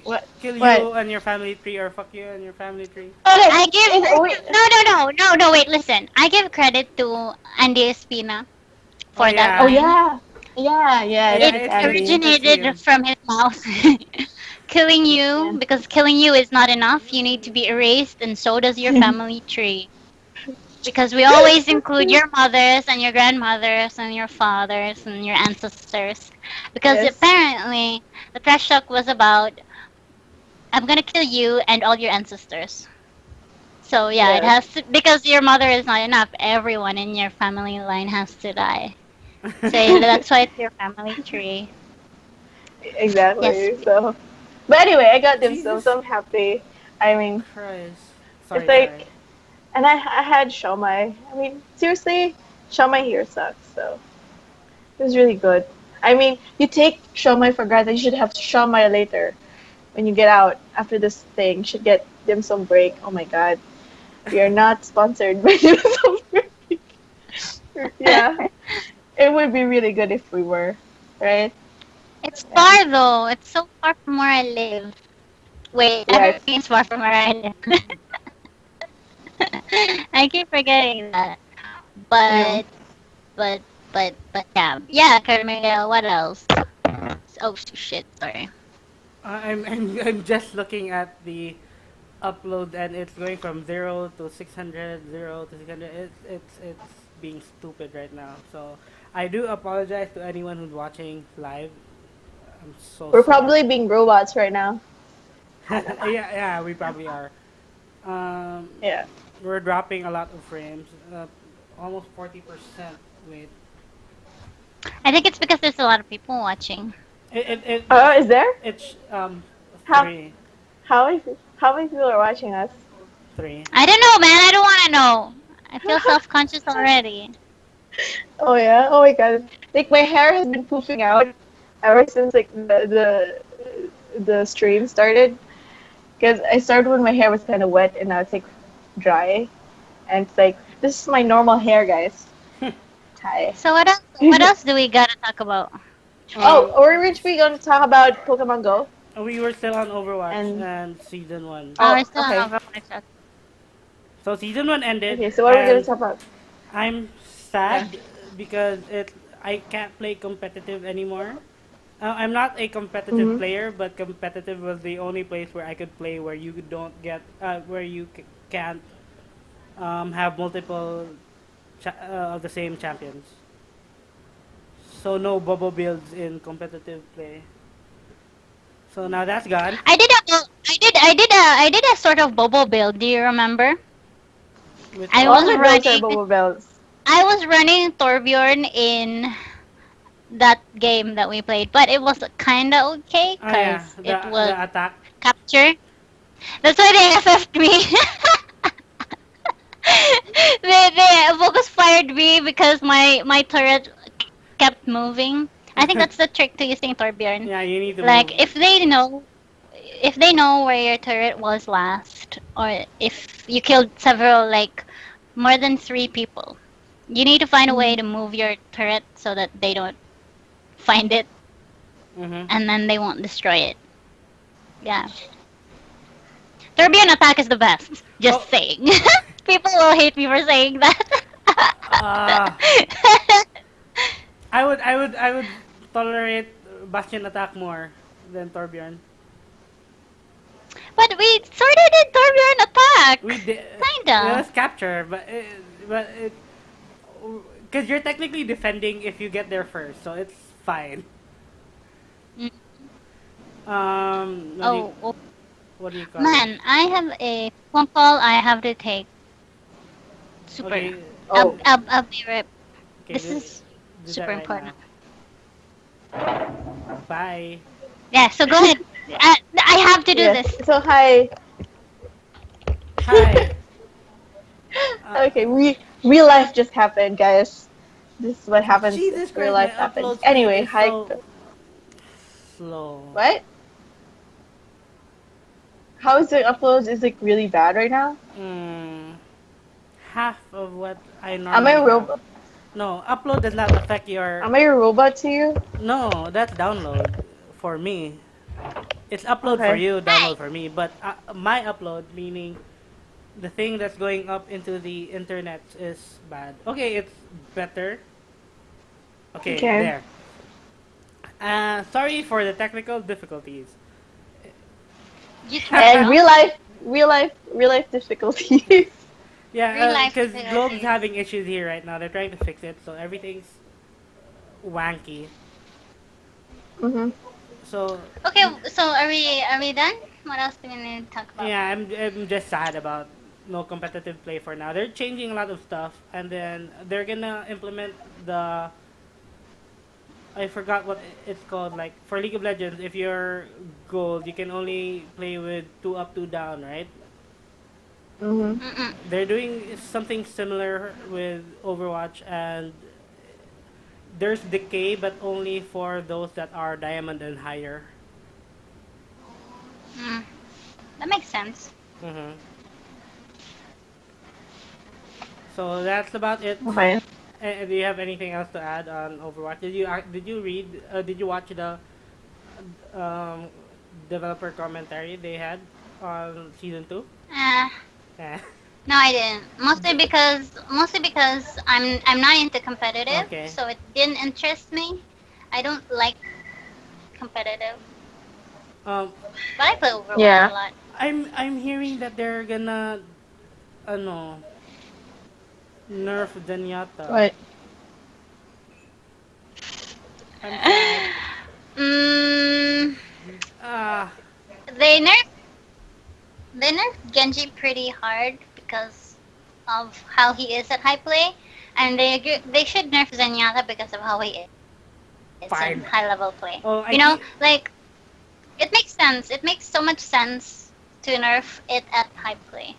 what kill what? you and your family tree, or fuck you and your family tree. Okay, I give wait. no. Wait, listen. I give credit to Andy Espina Oh for that Oh yeah, line. yeah, yeah. yeah. It's It it's Andy. It's originated him. from his mouth. Killing Yeah. you, because killing you is not enough. You need to be erased, and so does your family tree. Because we always include your mothers and your grandmothers and your fathers and your ancestors. Because Yes, apparently, the trash talk was about, I'm gonna kill you and all your ancestors. So yeah, it yes, has to, because your mother is not enough. Everyone in your family line has to die. So that's why it's your family tree. Yes. exactly. So, but anyway, I got dim sum, Jesus so I'm happy. I mean, Christ. it's Sorry, sorry. like, and I had shawmai. I mean, seriously, shawmai here sucks. So it was really good. I mean, you take shawmai for granted. You should have shawmai later when you get out after this thing. You should get dim sum break. Oh my god, we are not sponsored by dim sum break. Yeah, it would be really good if we were, right? It's Yeah, far though. It's so far from where I live. Wait, yeah. everything is far from where I live. I keep forgetting that. Yeah. But but yeah. Yeah, Carmel, what else? Oh shit, sorry. I'm just looking at the upload, and it's going from 0 to 600, 0 to 600. It's being stupid right now. So I do apologize to anyone who's watching live. I'm so We're sorry. probably being robots right now. I don't know. Yeah, we probably are. Um, Yeah. we're dropping a lot of frames. Almost 40%. Wait. I think it's because there's a lot of people watching. It it it Oh, is there? it's How three how many people are watching us? three. I don't know, man. I don't want to know. I feel self-conscious already. Oh yeah. Oh my god. Like my hair has been poofing out ever since like the the stream started. Because I started when my hair was kind of wet and now it's like dry. And it's like, this is my normal hair, guys. Hi. So what else? What else do we gotta talk about? Oh, Um, or we going to talk about Pokemon Go? we were still on Overwatch And and season one. Oh, oh, we're still okay. on Overwatch. So season one ended, Okay, so what are we gonna and talk about? I'm Yeah. sad because I can't play competitive anymore. I'm not a competitive Mhm. player, but competitive was the only place where I could play where you don't get where you can't have multiple of the same champions. So no bubble builds in competitive play. So now that's gone. I did a sort of Bobo build. Do you remember? Which I All was one? my builds are running. Bubble Bells. I was running Torbjorn in that game that we played, but it was kinda okay Oh yeah, because it was the attack. capture. That's why they FF'd me. They focus fired me because my turret kept moving. I think that's the trick to using Torbjorn. Yeah, you need to move. Like if they know where your turret was last, or if you killed several, like more than 3 people, you need to find a way Mhm. to move your turret so that they don't find it, Mm-hmm. and then they won't destroy it. Yeah. Tourbillon attack is the best. Oh, Just saying. People will hate me for saying that. uh, I would tolerate Bastion attack more than Torbjorn. But we sorta did Tourbillon We attack. did. It Kinda. was capture, but because you're technically defending if you get there first, so it's fine. Mm. Um, what do you Oh, what do you call this? man, I have a phone call I have to take. Super. Okay, I'll, Oh, I'll, I'll be right. okay, This is do that super right now. important. Bye. Yeah, so go ahead. I have to do yes. this. So hi. Hi. Uh, Okay, real life just happened, guys. This is what happens if Jesus real Christ, my life happens. upload speed Anyway, is hi. so slow. What? How is the uploads? Is it really bad right now? Mm, half of what I Am I normally a have. robot? No, upload does not affect your. Am I a robot to you? No, that's download for me. It's upload for Okay. you, Hi. download for me. But my upload, meaning the thing that's going up into the internet, is bad. Okay, it's better. Okay, Okay. there. Sorry for the technical difficulties. Just And well, real life difficulties. real Yeah, life because Globe's difficulties. having issues here right now. They're trying to fix it, so everything's wanky. Mhm. So Okay, so are we done? What else do we need to talk about? yeah, I'm just sad about no competitive play for now. They're changing a lot of stuff, and then they're gonna implement the I forgot what it's called. Like for League of Legends, if you're gold, you can only play with two up, two down, right? Mhm. Mm-mm. They're doing something similar with Overwatch, and there's decay, but only for those that are diamond and higher. Mm. That makes sense. Mm-hmm. So that's about it. Okay. Do you have anything else to add on Overwatch? Did you read? Did you watch the um, developer commentary they had on season two? Uh, Yeah. no, I didn't. Mostly because I'm not into competitive, Okay. so it didn't interest me. I don't like competitive, Um, but I play Overwatch a Yeah. lot. I'm hearing that they're gonna ano nerf Zenyatta. What? I'm sad. mm, Ah, they nerfed Genji pretty hard because of how he is at high play, and they should nerf Zenyatta because of how he is in fine. high level play. Oh, I You know, keep like it makes sense. It makes so much sense to nerf it at high play.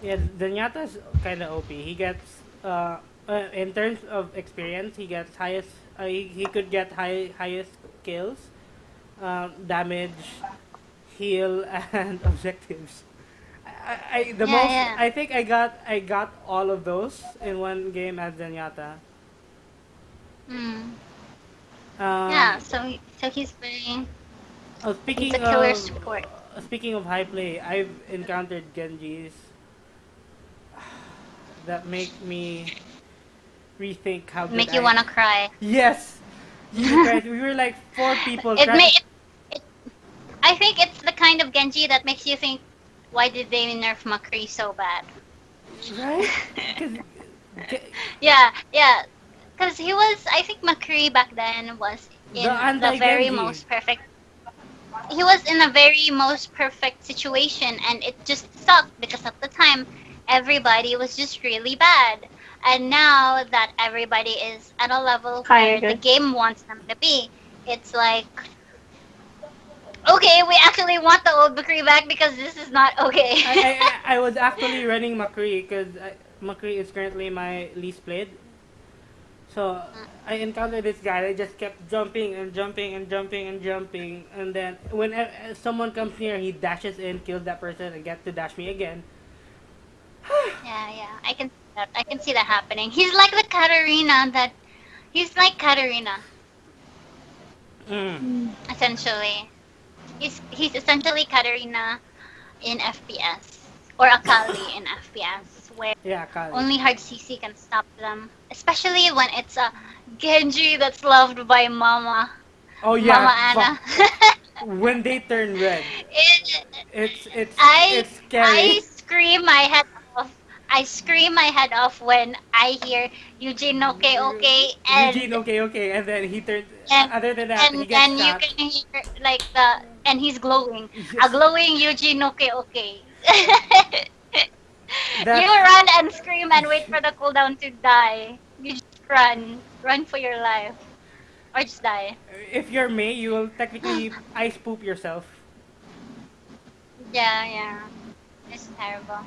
yeah. Zenyatta's kind of OP. He gets in terms of experience, he gets highest. He could get highest kills damage, heal, and objectives. The Yeah, most yeah. I think I got all of those in one game as Zenyatta. Mm. Yeah, Um, so he's a speaking killer of support. high play, I've encountered Genjis that make me rethink how good Make you I. wanna cry. Yes, Jesus Christ, we were like four people it may trying. it, I think it's the kind of Genji that makes you think, why did they nerf McCree so bad? Right? Because Yeah, yeah. Because he was, I think McCree back then was the in the anti very Genji. most perfect. He was in a very most perfect situation, and it just sucked because at the time everybody was just really bad. And now that everybody is at a level Kind where of the good. game wants them to be, it's like, okay, we actually want the old McCree back because this is not okay. I was actually running McCree because McCree is currently my least played. So I encountered this guy. I just kept jumping and jumping and jumping and jumping, and then when someone comes near, he dashes in, kills that person, and gets to dash me again. Yeah, yeah, I can see that. I can see that happening. He's like the Katarina that he's like Katarina Mm. Mm. essentially. He's essentially Katarina in FPS or Akali in FPS, where Yeah, Kali. only hard CC can stop them. Especially when it's a Genji that's loved by Oh Mama yeah, Anna. when they turn red, it, it's I scary. scream my head off. I scream my head off when I hear Eugene okay okay Eugene, okay, okay, and then he turns. and Other than that, he and gets then you shot. can hear like the and he's glowing. A Yes, glowing Eugene okay okay. You that's run and scream and wait for the cooldown to die. You just run. Run for your life. Or just die. if you're May, you will technically ice poop yourself. Yeah, yeah. It's terrible.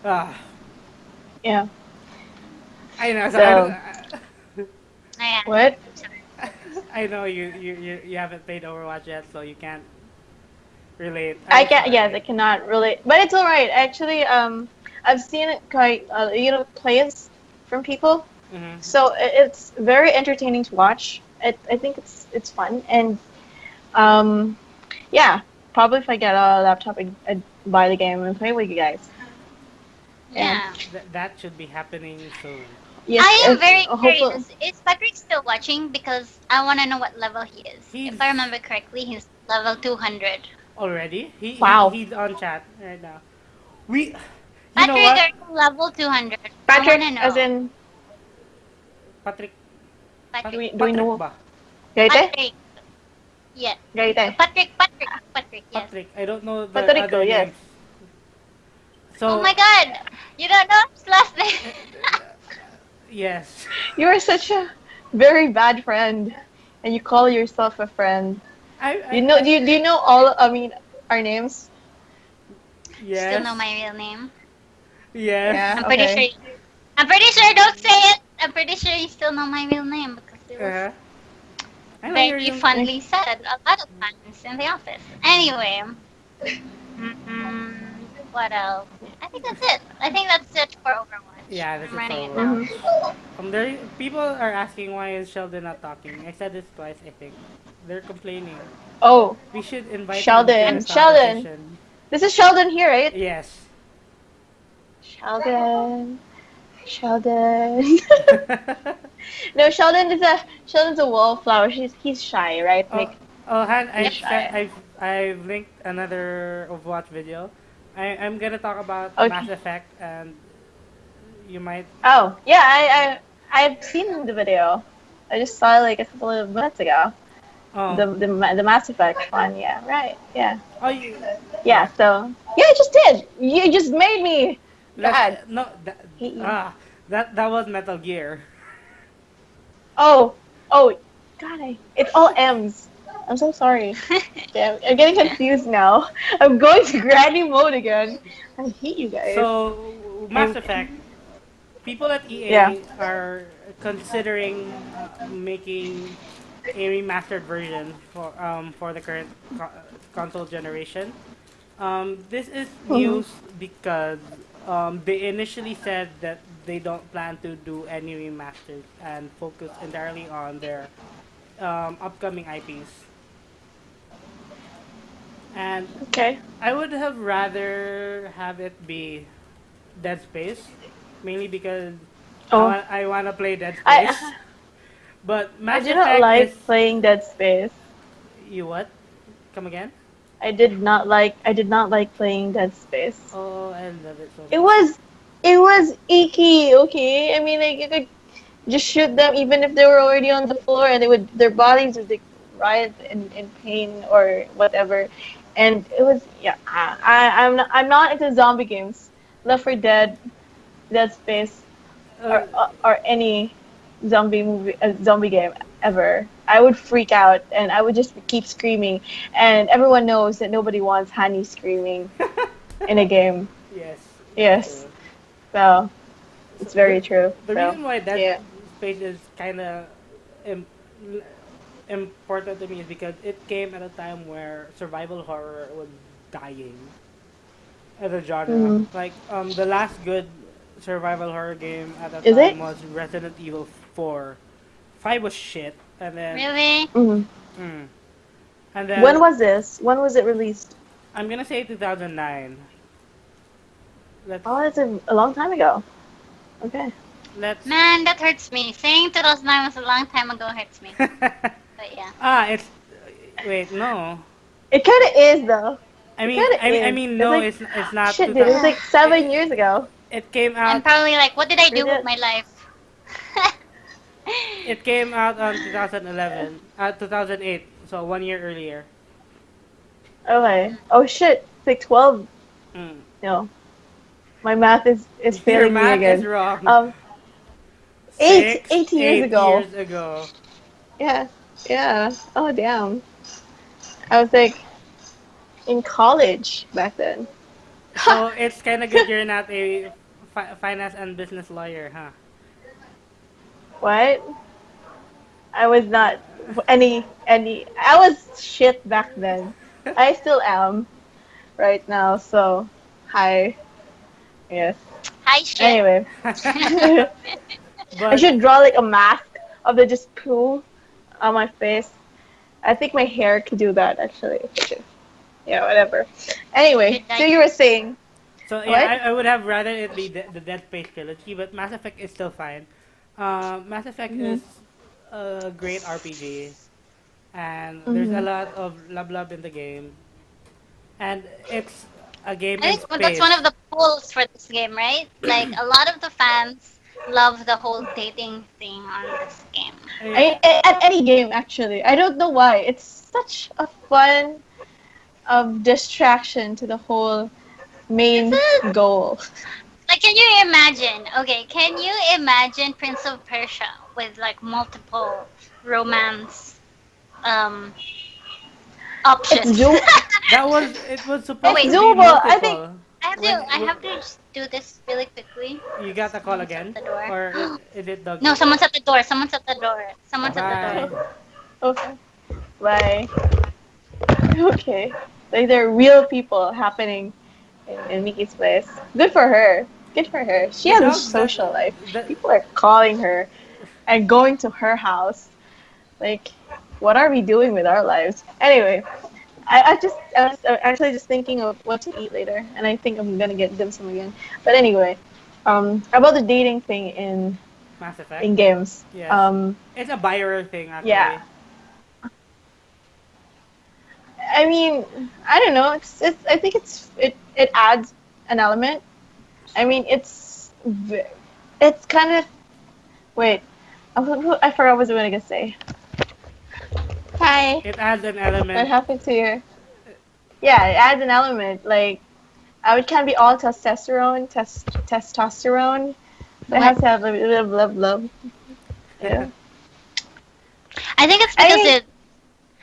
Ah, Yeah. I know. So So Yeah. what? Sorry. I know you haven't played Overwatch yet, so you can't relate. I I'm can't. Yes, I sorry. cannot really. But it's all right. Actually, I've seen it quite. Plays from people. Hmm. So it's very entertaining to watch. I think it's fun and um yeah. Probably if I get a laptop, I'd buy the game and play with you guys. Yeah. Yeah. That should be happening soon. Yes. I am very Hopefully. curious. Is Patrick still watching? Because I want to know what level he is. If I He's remember correctly, he's level 200. already. Wow. He's on chat right now. We, you know Patrick, are what, you level 200? I want to Patrick, as know. in, Patrick, do Patrick. we Patrick know? ba? Gaite? Patrick. Yeah. Gaite. Patrick, yes. Patrick. I don't know the Patrico, other yes. names. Oh So, my god! You don't know his last name? uh, yes. You are such a very bad friend, and you call yourself a friend. I, You I, know? I, Do you know all? I mean, our names? Still know yes, my real name. yes. Yeah. I'm pretty Okay. sure. I'm pretty sure. Don't say it. I'm pretty sure you still know my real name because it was Uh, I know you're very young. fondly said a lot of times in the office. Anyway, what else? I think that's it. I think that's it for Overwatch. Yeah, this I'm is for running it now. Mhm. Overwatch. There, people are asking why is Sheldon not talking. I said this twice. I think they're complaining. Oh, We should invite him to I'm Sheldon. the Sheldon. conversation. This is Sheldon here, right? Yes. Sheldon. Sheldon. No, Sheldon's a wallflower. He's shy, right, Oh, Mick? oh, Han, He's yep. shy. I've linked another Overwatch video. I'm gonna talk about Mass Okay. Effect, and you might. Oh, yeah, I've seen the video. I just saw it like a couple of minutes ago. Oh, The Mass Effect one. Yeah, right. Yeah. oh, you, Yeah. yeah. So yeah, I just did. You just made me. Let's God, no hate you. that was Metal Gear. Oh, oh, God, it's all M's. I'm so sorry. Yeah, I'm getting confused now. I'm going to granny mode again. I hate you guys. So Mass And Effect. People at yeah. EA are considering making a remastered version for the current console generation. This is Mhm. news because they initially said that they don't plan to do any remasters and focus entirely on their upcoming IPs. And Okay. I would have rather have it be Dead Space, mainly because Oh, I wanna play Dead Space. I But I Mass do not Effect is like playing Dead Space. you what? Come again? I did not like playing Dead Space. Oh, I love it so It much. was it was icky, okay? I mean, like you could just shoot them even if they were already on the floor, and they would their bodies would like writhe in pain or whatever. And it was, yeah, I'm not into zombie games. Left 4 Dead, Dead Space, Uh, or any zombie game ever. I would freak out and I would just keep screaming. And everyone knows that nobody wants Honey screaming in a game. yes, that's Yes, true. so So it's very true. the So reason why Dead yeah. Space is kind of Im- important to me is because it came at a time where survival horror was dying as a genre. Hmm. Like the last good survival horror game at the Is time it? was Resident Evil 4. 5 was shit, and then Really? Hmm. mm, and When then was this? When was it released? I'm gonna say 2009. Let's Oh, that's a long time ago. Okay. let's Man, that hurts me. Saying 2009 was a long time ago hurts me. But yeah. it's wait, no. It kind of is though. I It mean, kind of I is. mean, It's no, like, it's not shit, dude. It 2000. was like It, 7 years ago. it came I'm out. probably like, what did I Is do with it? my life? It came out on 2011, 2008. So 1 year earlier. Okay. Oh shit. It's like 12. Mm. No, my math is Your failing me math is again. wrong. Um, eight, Six, 8 years 8 years ago. ago. Yeah, yeah. Oh damn. I was like in college back then. So it's kind of good you're not a finance and business lawyer, huh? What? I was not any. I was shit back then. I still am right now. So, hi. Yes. Hi, shit. Anyway, I But should draw like a mask of the just poo on my face. I think my hair could do that actually. Yeah, whatever. Anyway, Should so I? you were saying so yeah, what? I would have rather it be the Dead Space trilogy, but Mass Effect is still fine. Mass Effect Hmm. is a great RPG, and there's a Hmm. lot of love love in the game, and it's a game I in think that's one space. of the pulls for this game, right? Like a lot of the fans love the whole dating thing on this game. Yeah, At any game actually. I don't know why. It's such a fun distraction to the whole Is main it? goal. Like, can you imagine? Okay, can you imagine Prince of Persia with like multiple romance um It's options? do it was Oh supposed it's wait, to be doable. I think multiple. I have to just do this really quickly. You got a call Someone's at again, the door. or is it No, Dougie? someone's at the door. Someone's at the door. Someone's at the Bye. door. okay. Bye. Okay. Like there are real people happening in Miki's place. Good for her. Good for her. She The has a dog that social life. the People are calling her and going to her house. Like, what are we doing with our lives? Anyway, I was actually just thinking of what to eat later, and I think I'm gonna get dim sum again. But anyway, about the dating thing Mass Effect. in games. Yes, it's a buyer thing Yeah. actually. I mean, I don't know. I think it adds an element. I mean, it's kind of wait. I forgot what I was gonna say. Hi. It adds an What element. happened to your? Yeah, it adds an element. Like, it can't be all testosterone. So it What? has to have a little blah blah. Yeah. I think it's I because mean, it.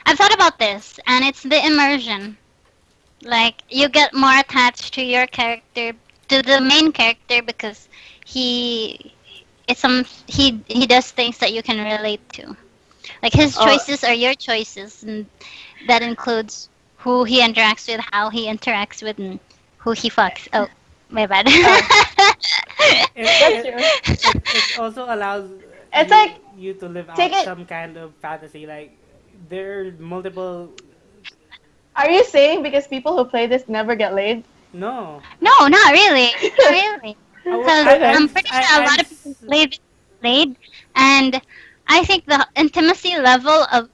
I've thought about this, and it's the immersion. Like you get more attached to your character, to the main character, because he, it's some he does things that you can relate to. Like his Oh, choices are your choices, and that includes who he interacts with, how he interacts with, and who he fucks. Oh, my bad. oh, It that's it true. it also allows It's like you to live take out it. some kind of fantasy. Like there are multiple. Are you saying because people who play this never get laid? No, No, not really. Not really. Because Okay. I'm pretty sure a lot of people played, and I think the intimacy level of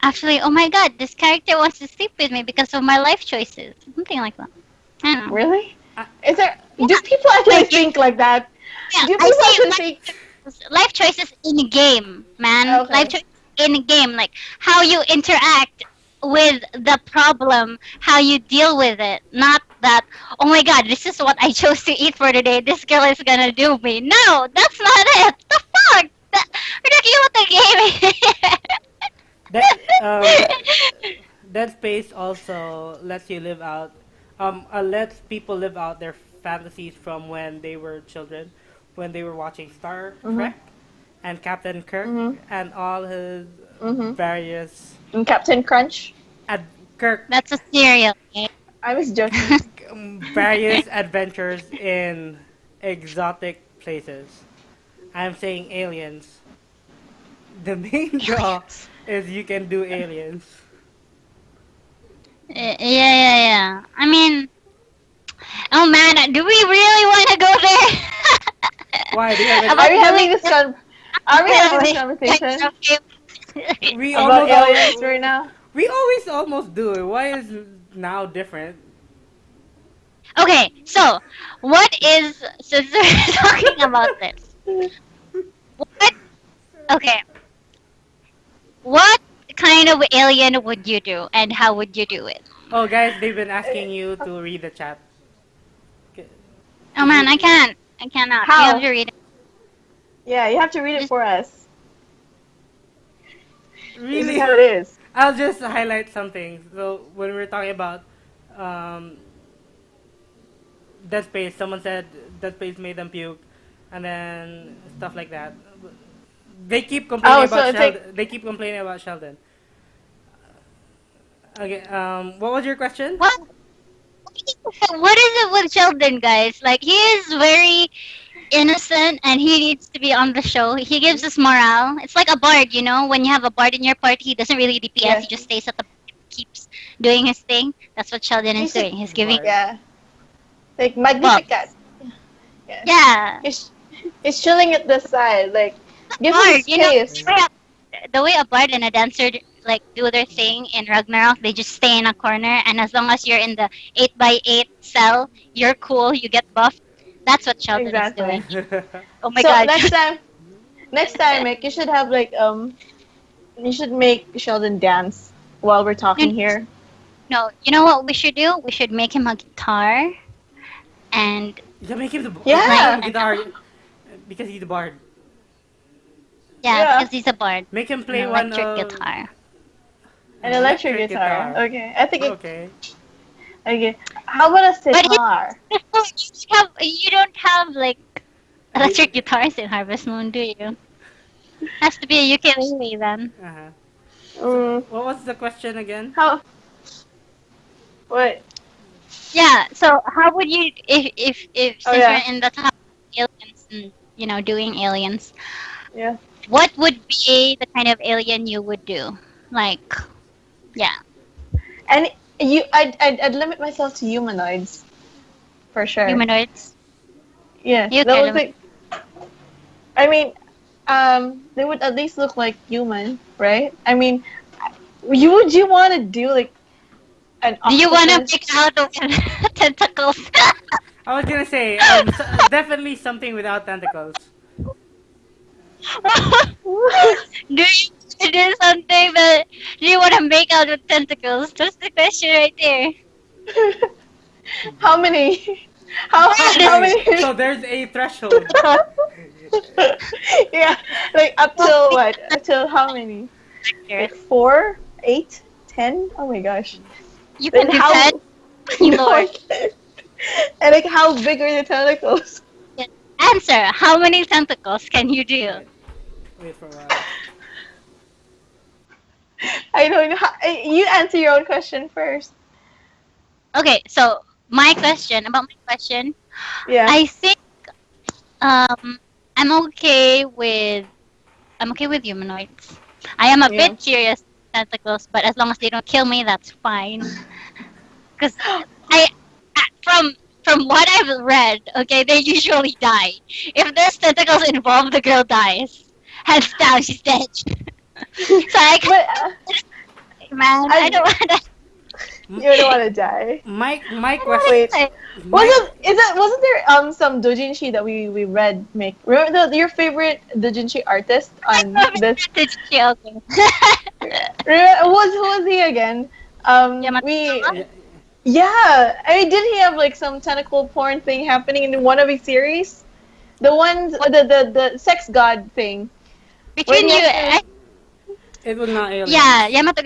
actually, oh my god, this character wants to sleep with me because of my life choices, something like that. I don't know. Really? I, Is there? Yeah, Do people actually like think like that? yeah, Do I people actually say think? life choices in a game, man. Life Okay. choices in a game, like how you interact with the problem, how you deal with it. Not that, oh my god, this is what I chose to eat for today. This girl is gonna do me. No, that's not it. The fuck? That, we're talking about the game. that that Dead Space also lets you live out, lets people live out their fantasies from when they were children, when they were watching Star Mhm. Trek, and Captain Kirk Mhm. and all his Mhm. various And Captain Crunch. Kirk That's a cereal. Okay? I was joking. various adventures in exotic places. I'm saying aliens. The main draw Aliens. is you can do aliens. Yeah, yeah, yeah. I mean, oh man, do we really want to go there? Why? Do you have any? About Are we going having this to con? Are we having this Italy? conversation We about almost aliens right all. now? We always almost do it. Why is now different? Okay, so what is since we're talking about this? What? Okay, what kind of alien would you do, and how would you do it? Oh, guys, they've been asking you to read the chat. Oh Could man, I you can't. I cannot. You have How? to read it. Yeah, you have to read it Just for us. This is really? how it is. I'll just highlight something. So when we're talking about um, Dead Space, someone said Dead Space made them puke, and then stuff like that. They keep complaining Oh, so about it's like Sheldon. They keep complaining about Sheldon. Okay. What was your question? what? What is it with Sheldon, guys? Like he is very innocent, and he needs to be on the show. He gives us morale. It's like a bard, you know. When you have a bard in your party, he doesn't really DPS. He yes. just stays at the keeps doing his thing. That's what Sheldon is He's like doing. He's giving Bard. yeah, like buff. Magnificat. Yeah. Yeah, He's chilling at the side. Like give him bard. You know, space. the way a bard and a dancer like do their thing in Ragnarok, they just stay in a corner, and as long as you're in the 8x8 cell, you're cool. You get buffed. That's what Sheldon is Exactly. doing. Oh my So god. next time, Mick, you should have like you should make Sheldon dance while we're You talking here. know, you know what we should do? We should make him a guitar and Yeah, make like him Yeah, a guitar because he's the bard. yeah, yeah, because he's a bard, Make him an play one electric of guitar. an an electric electric guitar. guitar. Okay, I think Okay. okay. How about a But sitar? you don't have like We, electric guitars in Harvest Moon, do you? Has to be a ukulele then. uh-huh. So, Mm, what was the question again? how? What? Yeah. So how would you if Oh since we're yeah, in the top aliens and doing aliens, yeah. what would be the kind of alien you would do? Like yeah, And I'd limit myself to humanoids for sure. humanoids. Yeah, You that can was like. I mean, they would at least look like human, right? I mean, you want to do like an Do you want to pick octopus? out the tentacles? I was gonna say, definitely something without tentacles. Do you do something that do you want to make out with tentacles? That's the question right there. How many? How Okay, many? so there's a threshold. Yeah, like up till what? Up till how many? Like Yes. 4, 8, 10? Oh my gosh. You Then can do 10, how? you No, I Lord. can't. And like how big are the tentacles? Yes. Answer. How many tentacles can you do? Wait, wait for a while. I don't know. You answer your own question first. Okay, so my question about my question, Yeah. I think um I'm okay with I'm okay with humanoids. I am a Yeah. bit curious with tentacles, but as long as they don't kill me, that's fine. Because I from what I've read, okay, they usually die. If there's tentacles involved, the girl dies. Hands down, she's dead. So I But man, I don't I, want to. M- you don't want to die. my I don't want question, Wait. to die. my Wasn't there some doujinshi that we read make? Remember your favorite doujinshi artist I on love this? it. Okay. Who was he again? Yamato. We yeah, Yeah, I mean, did he have like some tentacle porn thing happening in one of his series? The ones, the sex god thing, where Between he you, has to. it was not yeah, aliens. Yamato.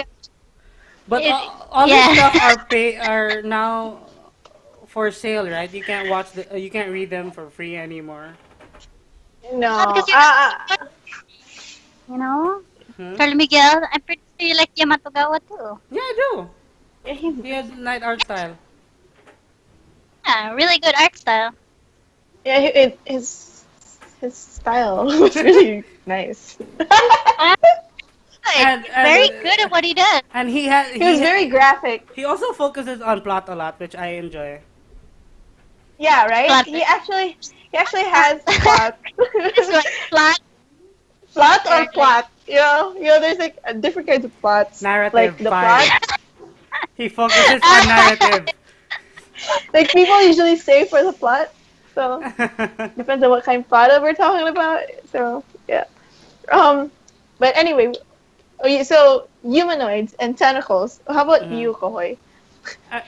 But It, all these yeah. stuff are now for sale, right? You can't you can't read them for free anymore. Yeah, No, because you know, Hmm? Carl Miguel, I'm pretty sure you like Yamato Gawa too. Yeah, I do. he's He has night art style. Yeah, really good art style. yeah, his style was really nice. Uh, Good. and and Very good at what he does. and he had He was very graphic. he also focuses on plot a lot, which I enjoy. Yeah, right. Plot. He actually has plot. It's like plot Plot or or like plot. There's like different kinds of plots. Like Narrative the plot, 5. He focuses on narrative. like people usually say for the plot. So depends on what kind of plot we're talking about. So yeah. Um, but anyway, so humanoids and tentacles. How about Mhm. you, Kohoy? Uh,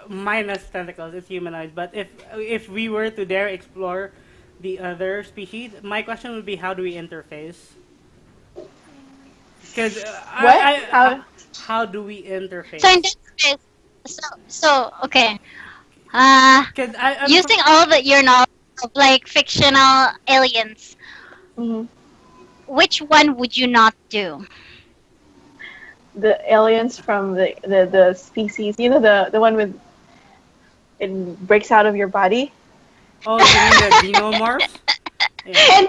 Minus tentacles, it's humanoid. But if we were to dare explore the other species, my question would be how do we interface? Because What? How? how do we so in interface? this case okay. Because Using all that your knowledge of like fictional aliens, Mhm. which one would you not do? The aliens from the species. The one with it breaks out of your body. oh, you mean the xenomorphs? Yeah.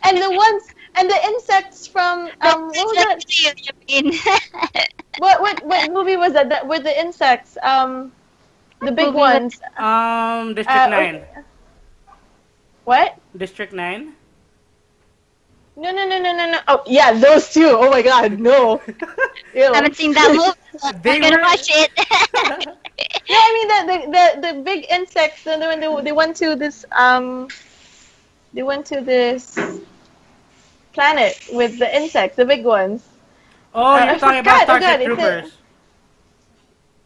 And the ones and the insects from That's what was that? exactly what you mean. What movie was that? That with the insects? The What big movie was ones. District Okay. 9. What? District 9? No, no, no, no, no, no. Oh, yeah, those two. Oh my God, no. I Ew. haven't seen that movie. So I'm They not gonna were. watch it. No, I mean the big insects. And when they went to this planet with the insects, the big ones. Oh, you're I talking about forgot. Oh God, Starship it's a Troopers.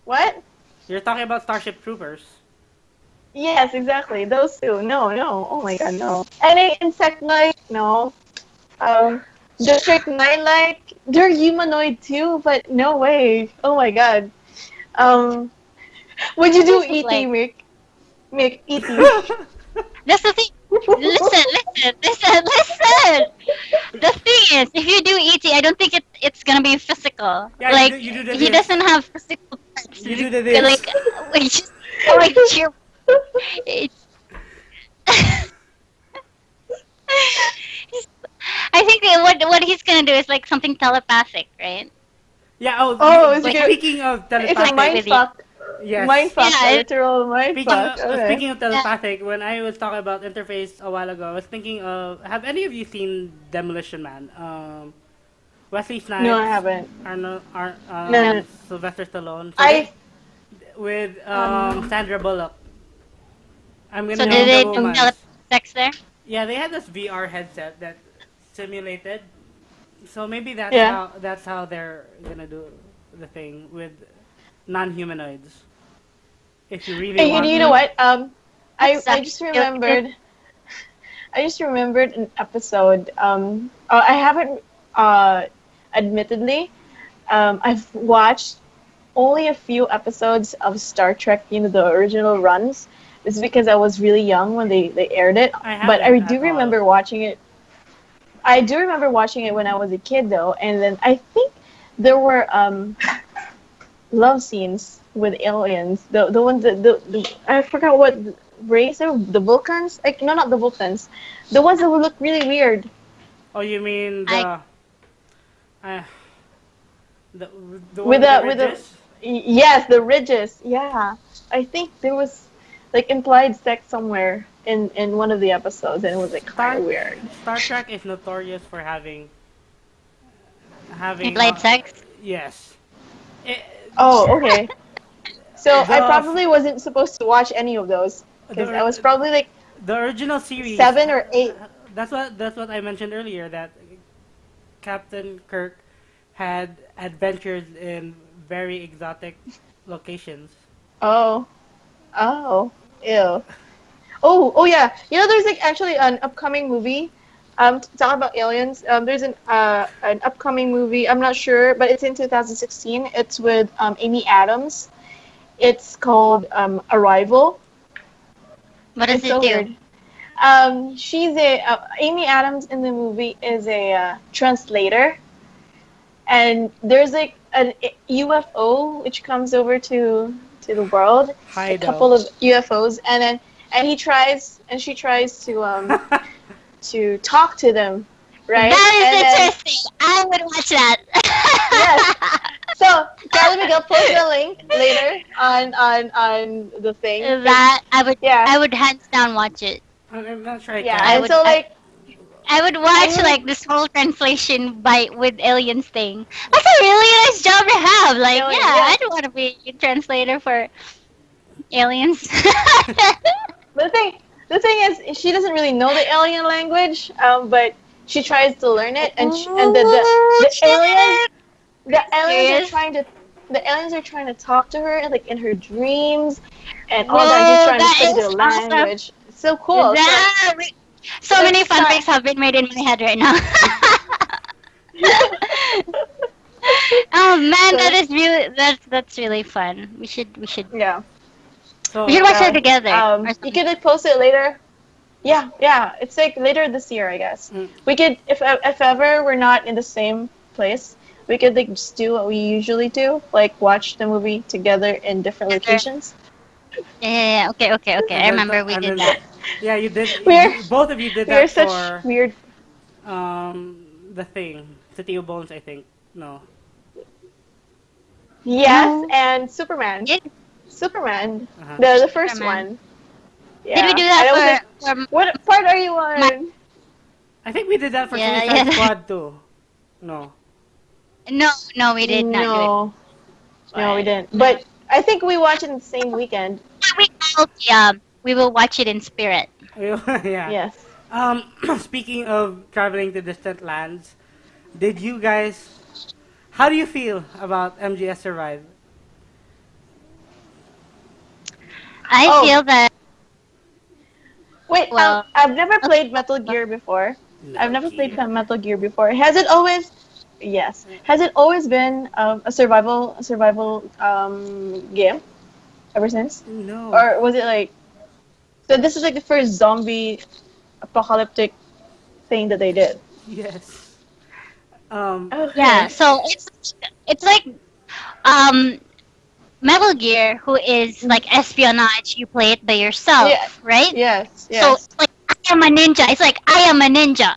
what? You're talking about Starship Troopers. Yes, exactly. Those two. No, no. Oh my God, no. Any insect like no. Um, District 9 like they're humanoid too, but no way. Oh my God. Um, would you do This is ET, like Mick? Mick, ET. that's the thing. Listen. The thing is, if you do ET, I don't think it's gonna be physical. Yeah, Like you do the he this. doesn't have physical parts. You do the this. Like we just like cheer. It's I think that what he's gonna do is like something telepathic, right? Yeah. Oh, Oh, is it Like gonna, speaking of it's a connected telepathic, mind with you. fuck. Mind yes. fuck, Yeah, a literal mind fuck. Okay. Speaking of yeah. telepathic, when I was talking about interface a while ago, I was thinking of have any of you seen Demolition Man? Wesley No, I Snipes, haven't. No, No. no. Sylvester Stallone. So they I with um Sandra Bullock. I'm gonna So name did no. the they do romance. sex there? Yeah, they had this VR headset that simulated. So maybe Yeah. that's how they're gonna do the thing with non-humanoids. If you really Hey, want you know to. what? That's I actually just remembered. I just remembered an episode. I haven't, admittedly, I've watched only a few episodes of Star Trek, the original runs. It's because I was really young when they aired it. I But I haven't do at all. remember watching it. I do remember watching it when I was a kid, though. And then I think there were love scenes with aliens. The ones that the I forgot what race are the Vulcans? Like no, not the Vulcans. The ones that would look really weird Oh, you mean I uh, the the one with with the with the ridges? yes, the ridges. Yeah, I think there was like implied sex somewhere in one of the episodes, and it was like kind of weird. Star Trek is notorious for having implied sex. yes. It, Oh, okay. So I the probably wasn't supposed to watch any of those because I was the probably like the original series. 7 or 8. That's what I mentioned earlier, that Captain Kirk had adventures in very exotic locations. Oh, oh, ew. Oh yeah. You know, there's like actually an upcoming movie. Talking about aliens. There's an upcoming movie. I'm not sure, but it's in 2016. It's with Amy Adams. It's called Arrival. What does It's it so do? weird. She's a Amy Adams in the movie is a translator, and there's like an UFO which comes over to the world, a Hido. couple of UFOs, and she tries to talk to them, right? That is And then interesting. I would watch yes, that. so Charlie Miguel post the link later on the thing, because That yeah, I would hands down watch it. I'm not sure I yeah, I can. and would so I, like I would I watch really like this whole translation by with aliens thing. That's a really nice job to have. Like, yeah, alien, yes. I'd want to be a translator for aliens. But the thing is, she doesn't really know the alien language, but she tries to learn it, and Oh the aliens shit! the aliens are Serious? trying to the aliens are trying to talk to her like in her dreams and all that. And she's Whoa, trying to that study their is awesome. language. It's so cool. So That so many let's fun start. facts have been made in my head right now. Oh man, that So is really that's really fun. yeah, We should So watch it yeah. together or You something. could like, post it later. Yeah, yeah. It's like later this year, I guess. mm, We could, if ever we're not in the same place, we could like just do what we usually do, like watch the movie together in different Together. locations. Yeah, okay, okay, okay. I remember we and did then that. yeah, you did. We're Both of you did we're that such for weird. the thing, City of Bones. I think no. Yes, No. and Superman. Did Superman, Uh-huh. the first Superman. one. Did we Yeah, do and I was that like, for what part are you my on? I think we did that for yeah, Suicide yeah. Squad too. No. No, no, we did not do it. No, no, we But didn't. no. But I think we watched it in the same weekend. We will we will watch it in spirit. Yeah. Yes. Speaking of traveling to distant lands, did you guys? How do you feel about MGS Survive? I Oh, feel that wait. well I've never okay, played Metal Gear before. I've Metal never played Gear. Metal Gear before. Has it always? Yes. Has it always been a survival game ever since, No. or was it like? So this is like the first zombie apocalyptic thing that they did. Yes. yeah, Okay. so it's like um Metal Gear, who is Mhm. like espionage, you play it by Yeah. yourself, right? Yes. So Yes. it's like I am a ninja. It's like I am a ninja.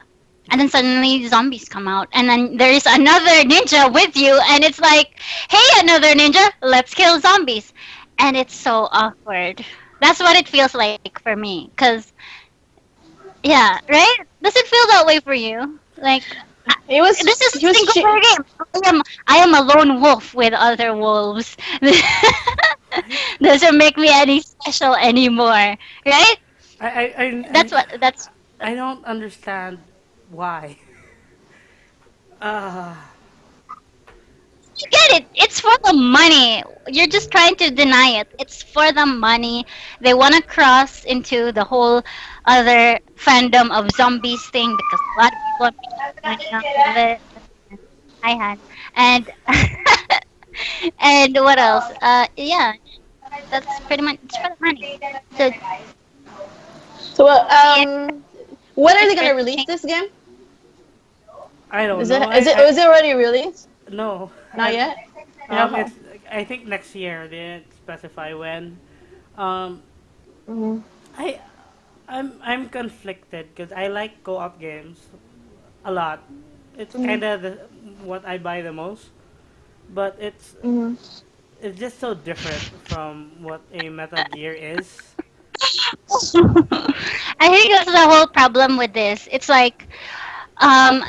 And then suddenly zombies come out, and then there is another ninja with you, and it's like, hey, another ninja, let's kill zombies. And it's so awkward. That's what it feels like for me. Cause yeah, right? Does it feel that way for you? Like He was. this is He a was. single player game. I am a lone wolf with other wolves. I, Doesn't make me any special anymore, right? I, I, That's what that's. I don't understand why. Uh, You get it. It's for the money. You're just trying to deny it. It's for the money. They want to cross into the whole other fandom of zombies thing because a lot of people are making money off of it. I had and and what else? Yeah, that's pretty much it's for the money. So So, yeah, when are they gonna different release thing. this game? I don't Is know. it is it already released? No, Not yet. No. it's I think next year. They didn't specify when. Um, Mm-hmm. I I'm conflicted because I like co-op games a lot. It's Mm-hmm. kind of what I buy the most, but Mm-hmm. it's just so different from what a Metal Gear is. I think that's the whole problem with this. It's like um,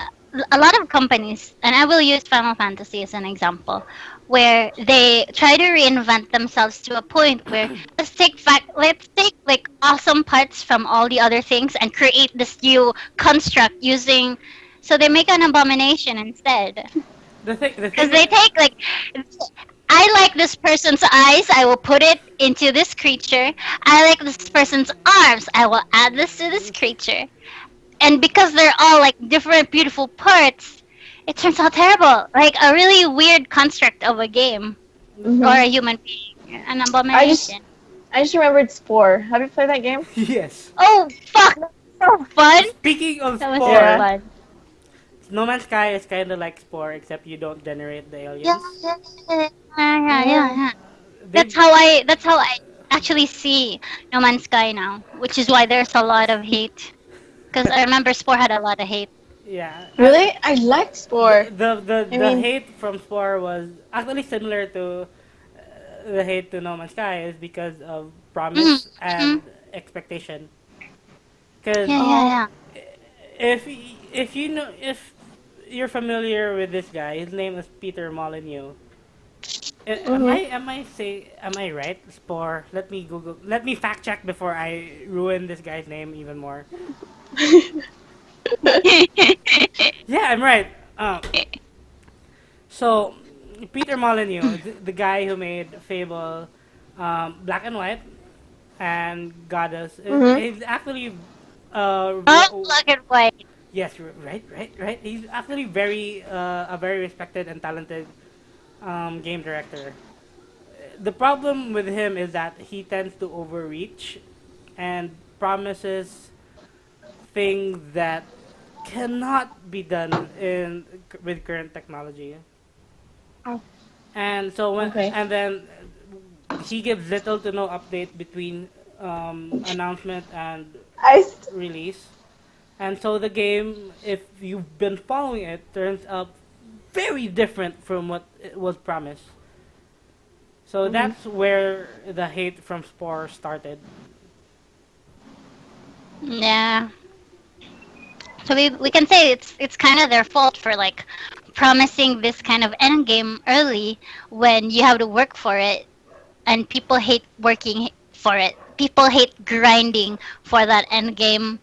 a lot of companies, and I will use Final Fantasy as an example, where they try to reinvent themselves to a point where let's take like awesome parts from all the other things and create this new construct using. So they make an abomination instead. The Because thing they is, take like, I like this person's eyes, I will put it into this creature. I like this person's arms, I will add this to this creature. And because they're all like different beautiful parts, it turns out terrible. Like a really weird construct of a game or Mm-hmm. a human being. An I just abomination. I just remembered Spore. Have you played that game? yes. Oh fuck! That was so fun. Speaking of That was so Spore, Yeah. fun. No Man's Sky is kind of like Spore, except you don't generate the Yeah, aliens. yeah, yeah, yeah, yeah, Mm. yeah. They, That's how I actually see No Man's Sky now, which is why there's a lot of hate. Because I remember Spore had a lot of hate. yeah, Really? I like Spore. I the mean, hate from Spore was actually similar to the hate to No Man's Sky is because of Mm-hmm. promise Mm-hmm. and expectation. Because Yeah, yeah, oh. yeah. if you know if you're familiar with this guy, his name is Peter Molyneux. Mm-hmm. Am I right? Spore. Let me Google. Let me fact check before I ruin this guy's name even more. Yeah, I'm right. So Peter Molyneux, the guy who made Fable, Black and White, and Goddess, Mm-hmm. is actually Oh, black and white. yes, right. He's actually a very respected and talented game director. The problem with him is that he tends to overreach and promises things that cannot be done in with current technology. Oh, okay. And then he gives little to no update between announcement and I st- release. And so the game, if you've been following it, turns out very different from what it was promised. So Mhm. that's where the hate from Spore started. Yeah. So we can say it's kind of their fault for like promising this kind of end game early when you have to work for it, and people hate working for it. People hate grinding for that end game.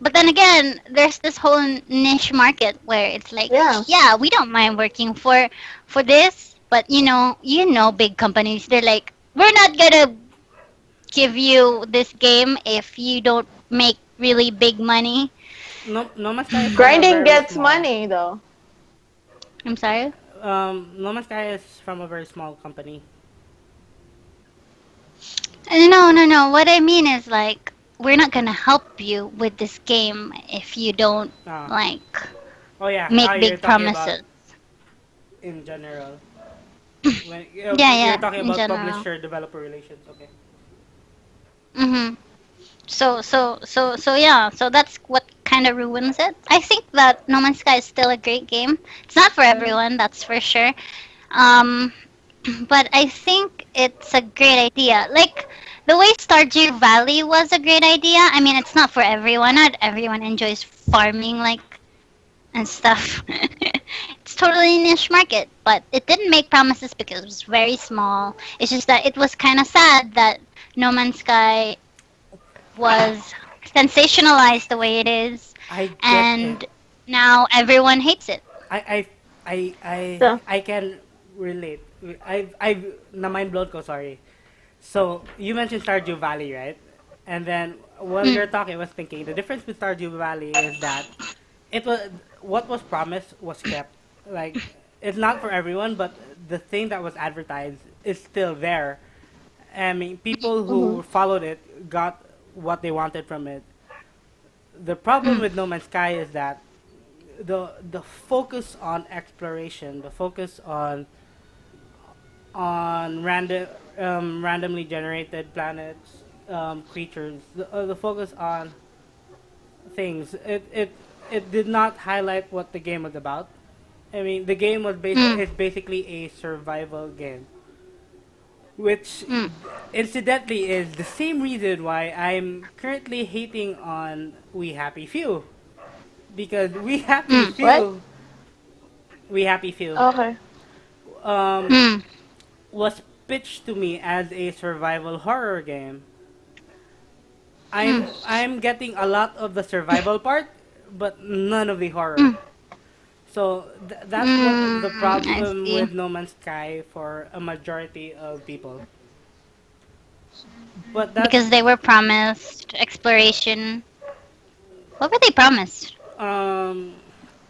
But then again, there's this whole niche market where it's like, Yeah. yeah, we don't mind working for this, but big companies, they're like, we're not gonna give you this game if you don't make really big money. No Man's Sky is from a Grinding very gets small. money though. I'm sorry. No Man's Sky is from a very small company. No, no, no. What I mean is like, we're not gonna help you with this game if you don't Ah, like oh yeah. Ah, make you're big talking about promises. in general. When Yeah, you're yeah, talking in about general. publisher developer relations, okay. Mhm. So yeah. So that's what kind of ruins it. I think that No Man's Sky is still a great game. It's not for everyone, that's for sure. Um, but I think it's a great idea. Like the way Stardew Valley was a great idea. I mean, it's not for everyone. Not everyone enjoys farming like and stuff. It's totally niche market, but it didn't make promises because it was very small. It's just that it was kind of sad that No Man's Sky was sensationalized the way it is, I get it. and now everyone hates it. I I So. I can relate. I've na mind blown ko, sorry. So you mentioned Stardew Valley, right? And then while Mm, you're talking, I was thinking the difference with Stardew Valley is that it was what was promised was kept. Like it's not for everyone, but the thing that was advertised is still there. I mean, people Mhm. who followed it got what they wanted from it. The problem mm, with No Man's Sky is that the focus on exploration, the focus on randomly generated planets, creatures, the focus on things. It did not highlight what the game was about. I mean, the game Mm, is basically a survival game, which mm, incidentally is the same reason why I'm currently hating on We Happy Few, because mm, What? We Happy Few, Okay. um, mm, was pitched to me as a survival horror game. mm, I'm getting a lot of the survival part, but none of the horror. mm, That's what the I problem see. with No Man's Sky for a majority of people. But that's Because they were promised exploration. What were they promised? um,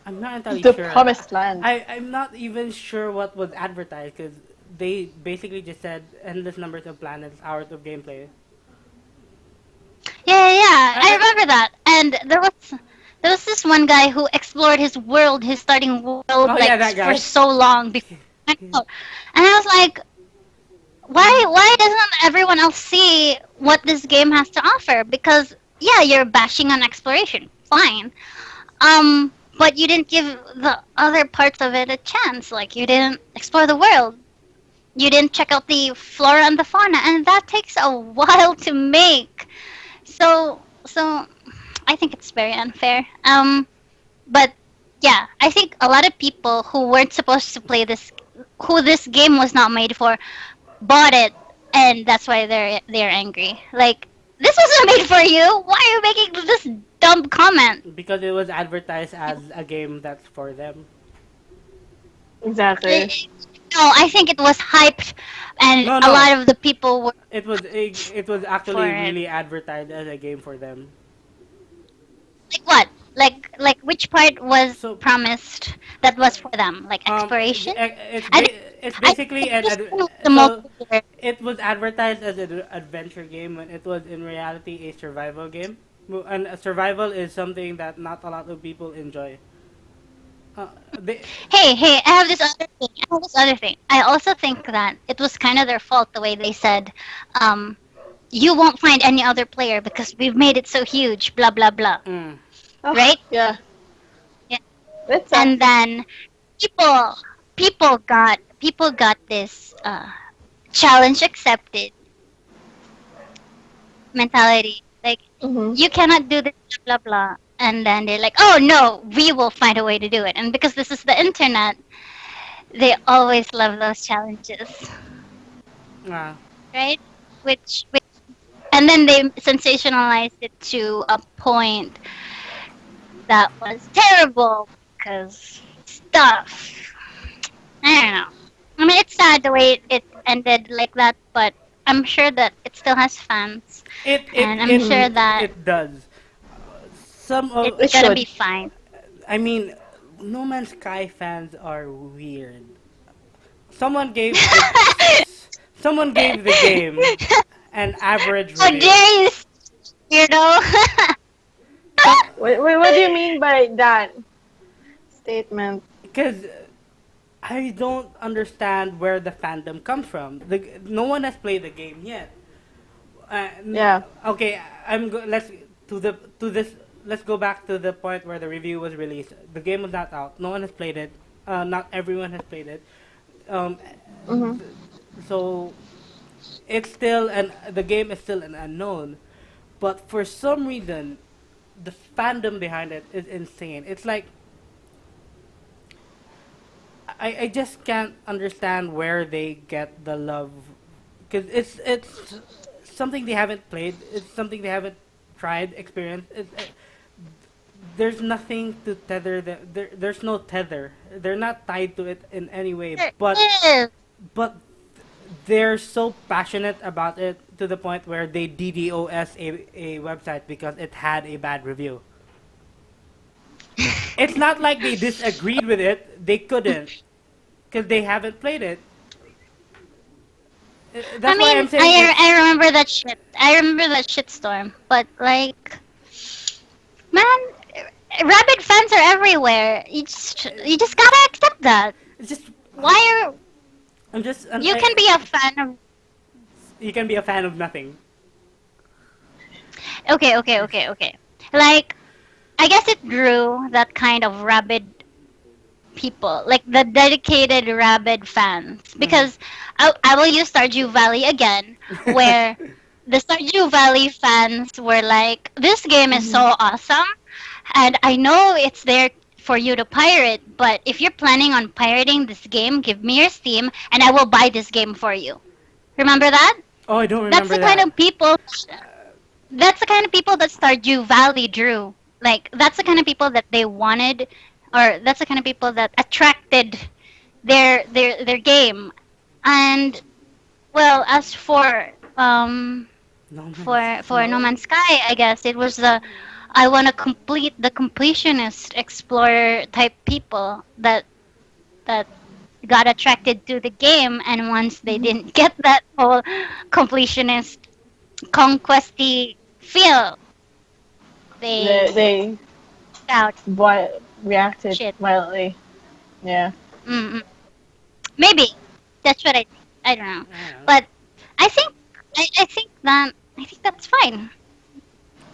I'm not entirely The sure. promised land. I'm not even sure what was advertised because they basically just said endless numbers of planets, hours of gameplay. Yeah, yeah, yeah. I I remember that. And there was this one guy who explored his world, his starting world, oh like yeah, that for guy. so long before. And I was like, why doesn't everyone else see what this game has to offer? Because yeah, you're bashing on exploration, fine. But you didn't give the other parts of it a chance. Like you didn't explore the world. You didn't check out the flora and the fauna, and that takes a while to make. So I think it's very unfair. But yeah, I think a lot of people who weren't supposed to play this, who this game was not made for, bought it, and that's why they're angry. Like this wasn't made for you. Why are you making this dumb comment? Because it was advertised as a game that's for them. Exactly. It- no, I think it was hyped, and No, a no. lot of the people were It was for actually it. really advertised as a game for them. Like what? Like which part was So promised that was for them? Like exploration? I think it's I basically think an this one was the so multiplayer. it was advertised as an adventure game when it was in reality a survival game. And survival is something that not a lot of people enjoy. They Hey, I have this other thing. I have this other thing. I also think that it was kind of their fault the way they said, um, you won't find any other player because we've made it so huge, blah blah blah. mm, Oh, Right? yeah. Yeah. That And sucks. then people people got this challenge accepted mentality. Like Mm-hmm. you cannot do this, blah blah blah. And then they're like, oh no, we will find a way to do it. And because this is the internet, they always love those challenges, uh, right? Which and then they sensationalized it to a point that was terrible because stuff. I don't know. I mean, it's sad the way it ended like that, but I'm sure that it still has fans, and I'm it sure Mm-hmm. that it does. Some of It it's gonna should. be fine. I mean, No Man's Sky fans are weird. Someone gave the someone gave the game an average How review. dare you, weirdo? Some What do you mean by that statement? because I don't understand where the fandom comes from. No one has played the game yet. Yeah. Okay, let's to this. Let's go back to the point where the review was released. The game was not out. No one has played it. Not everyone has played it. Um, Mm-hmm. so it's still the game is still an unknown. But for some reason, the fandom behind it is insane. It's like I just can't understand where they get the love because it's something they haven't played. It's something they haven't tried, experienced. There's nothing to tether them. There's no tether. They're not tied to it in any way. There is. But they're so passionate about it to the point where they DDoS a website because it had a bad review. It's not like they disagreed with it. They couldn't because they haven't played it. I That's why I'm mean, saying it's. I remember that shit. I remember that shitstorm. But like, man, Rabid fans are everywhere. You just gotta accept that. It's just Why are I'm just you can be a fan of you can be a fan of nothing. okay. Like I guess it grew that kind of rabid people, like the dedicated rabid fans. Mhm. Because I will use Stardew Valley again, where the Stardew Valley fans were like, "This game is Mm-hmm. so awesome, and I know it's there for you to pirate, but if you're planning on pirating this game, give me your Steam, and I will buy this game for you." Remember that? Oh, I don't That's remember the kind that. of people. That's the kind of people that Stardew Valley drew. Like that's the kind of people that they wanted, or that's the kind of people that attracted their game. And well, as No Man's for No no. Man's Sky, I guess it was the I want to complete the completionist explorer type people that got attracted to the game, and once they Mm-hmm. didn't get that whole completionist conquesty feel, they They out reacted shit. violently. Yeah. Mm-mm. Maybe that's what I think. I don't know, I don't know. but I think I think that's fine.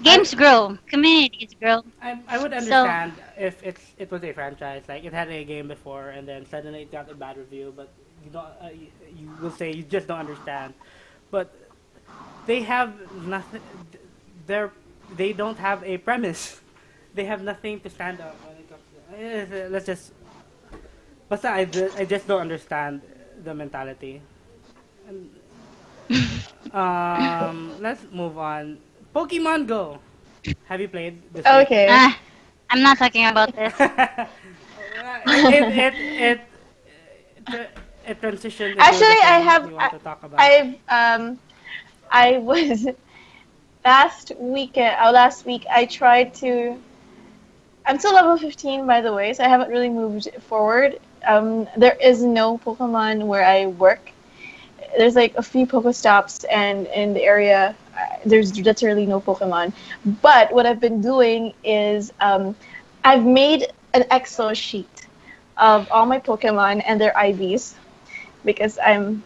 I Games grow, communities grow. I would So understand if it was a franchise, like it had a game before and then suddenly it got a bad review, but you don't you will say you just don't understand. But they have nothing. They're they don't have a premise. They have nothing to stand on when it comes to. Let's just. But I just don't understand the mentality. And, let's move on. Pokemon Go. Have you played this week? Okay. I'm not talking about this. It, it transitioned into the Actually, I thing have. we want to talk about. I've I was last week I tried to. I'm still level 15, by the way, so I haven't really moved forward. There is no Pokemon where I work. There's like a few Pokestops, and in the area, there's literally no Pokemon. But what I've been doing is I've made an Excel sheet of all my Pokemon and their IVs because I'm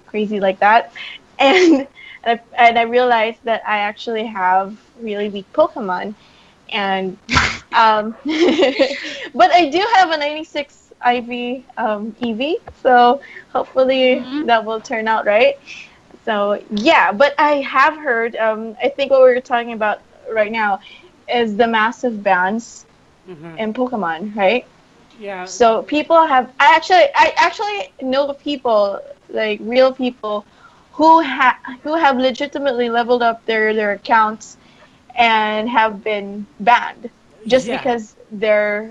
crazy like that. And and I realized that I actually have really weak Pokemon, and but I do have a 96 IV EV, so hopefully Mhm. that will turn out right. So yeah, but I have heard. I think what we're talking about right now is the massive bans Hmm. in Pokemon, right? Yeah. So people have. I actually know people, like real people, who have legitimately leveled up their accounts and have been banned just Yeah. because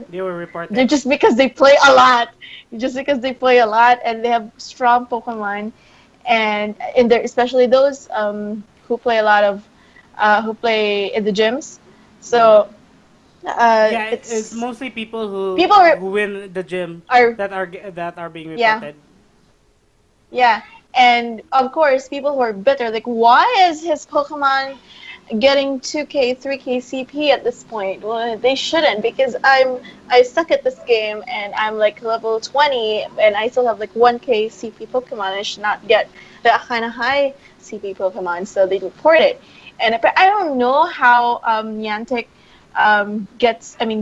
They were they're reported. just because they play a lot, just because they play a lot and they have strong Pokemon, and in there especially those who play a lot of who play in the gyms. Hmm. So Yeah, it's it's mostly people people who win the gym are that are being yeah. reported. Yeah, and of course, people who are bitter, like, why is his Pokemon getting 2K, 3K CP at this point? Well, they shouldn't because I suck at this game and I'm like level 20 and I still have like 1K CP Pokemon. I should not get that kind of high CP Pokemon, so they report it. And I don't know how Niantic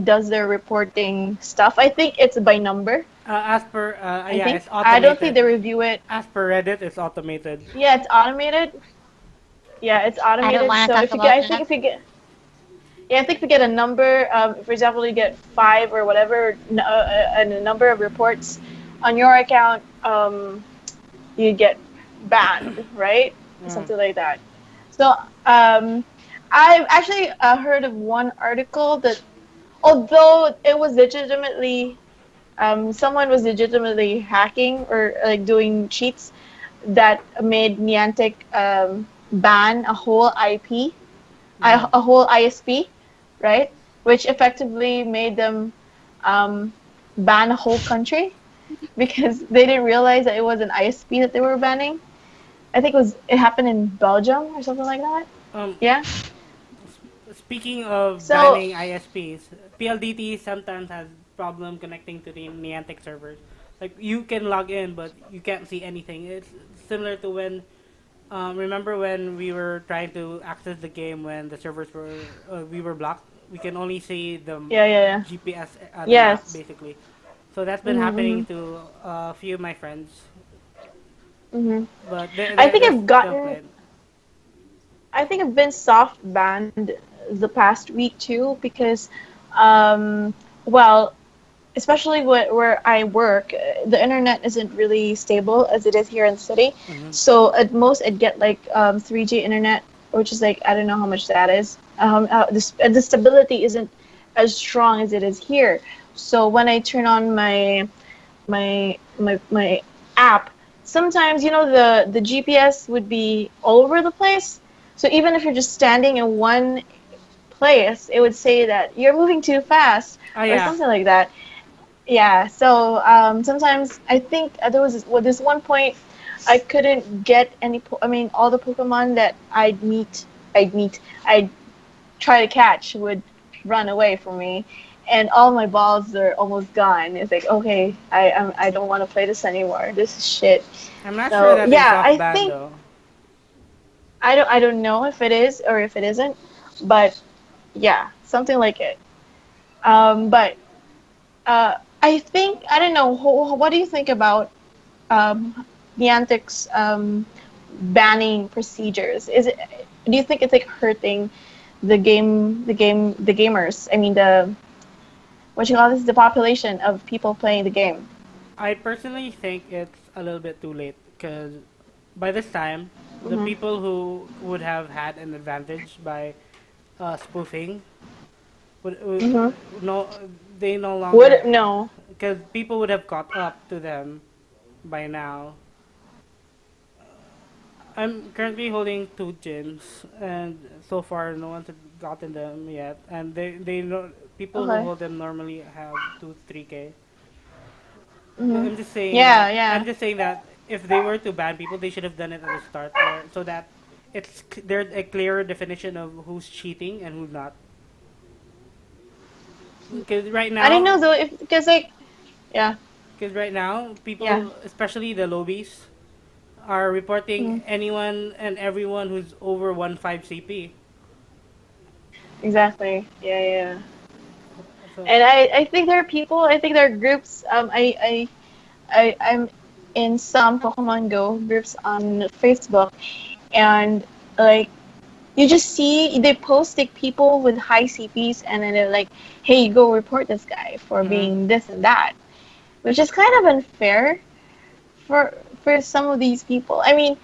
does their reporting stuff. I think it's by number. As per I yeah, think it's I don't think automated. they review it. As per Reddit, it's automated. Yeah, it's automated. Yeah, it's I don't automated. want to So talk if you get, about I think that. if you get, yeah, I think if you get a number, for example, you get five or whatever, and a number of reports on your account, you get banned, right? Mm. Something like that. So I've actually heard of one article that, although it was legitimately, someone was legitimately hacking or like doing cheats that made Niantic ban a whole IP, Mm. a whole ISP, right? Which effectively made them um, ban a whole country because they didn't realize that it was an ISP that they were banning. I think it happened in Belgium or something like that. Um, Yeah. speaking of So banning ISPs, PLDT sometimes has problem connecting to the Niantic servers. Like you can log in, but you can't see anything. It's similar to when remember when we were trying to access the game when the servers were we were blocked. We can only see the yeah, yeah, yeah. GPS, the map Yes. basically. So that's been Mm-hmm, happening to a few of my friends, mm-hmm. but I think they're I've still gotten. playing. I think I've been soft banned the past week too because, um, well, especially where I work, the internet isn't really stable as it is here in the city. Hmm. So at most, I'd get like 3G internet, which is like I don't know how much that is. The stability isn't as strong as it is here. So when I turn on my app, sometimes the GPS would be all over the place. So even if you're just standing in one place, it would say that you're moving too fast Oh or yeah, something like that. Yeah, so sometimes I think there was this one point I couldn't get I mean, all the Pokemon that I'd try to catch would run away from me, and all my balls are almost gone. It's like, okay, I don't want to play this anymore. This is shit. I'm not sure So that they yeah, soft I ban think though. I don't know if it is or if it isn't, but yeah, something like it. But I think I don't know. What do you think about Niantic's banning procedures? Do you think it's like hurting the gamers? I mean, the what you call this, the population of people playing the game. I personally think it's a little bit too late because by this time, the Hmm. people who would have had an advantage by spoofing would Hmm. no, they no longer Would no. because people would have caught up to them by now. I'm currently holding two gyms, and so far no one's gotten them yet. And they know people who Okay. hold them normally have 2 3K. Hmm. I'm just saying Yeah, that yeah. if they were to ban people, they should have done it at the start, where so that there's a clearer definition of who's cheating and who's not. Because right I don't now, know though if because like yeah, people, yeah. especially the lobies, are reporting Hmm. anyone and everyone who's over 1.5 CP. Exactly. Yeah, yeah. So And I think there are people. I think there are groups. I'm in some Pokemon Go groups on Facebook, and like you just see they post like people with high CPs, and then they're like, "Hey, go report this guy for mhm. being this and that," which is kind of unfair for some of these people. I mean,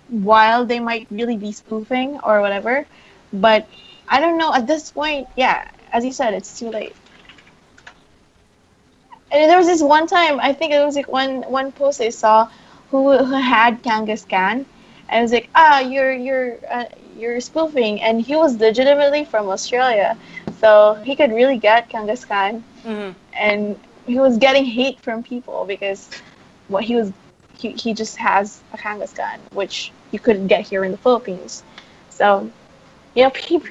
while they might really be spoofing or whatever, but I don't know. At this point, yeah, as you said, it's too late. And there was this one time, I think it was like one post I saw who had Kangaskhan, and it was like, you're spoofing, and he was legitimately from Australia, so he could really get Kangaskhan, Mhm. and he was getting hate from people because what he just has a Kangaskhan, which you couldn't get here in the Philippines. So yeah, people,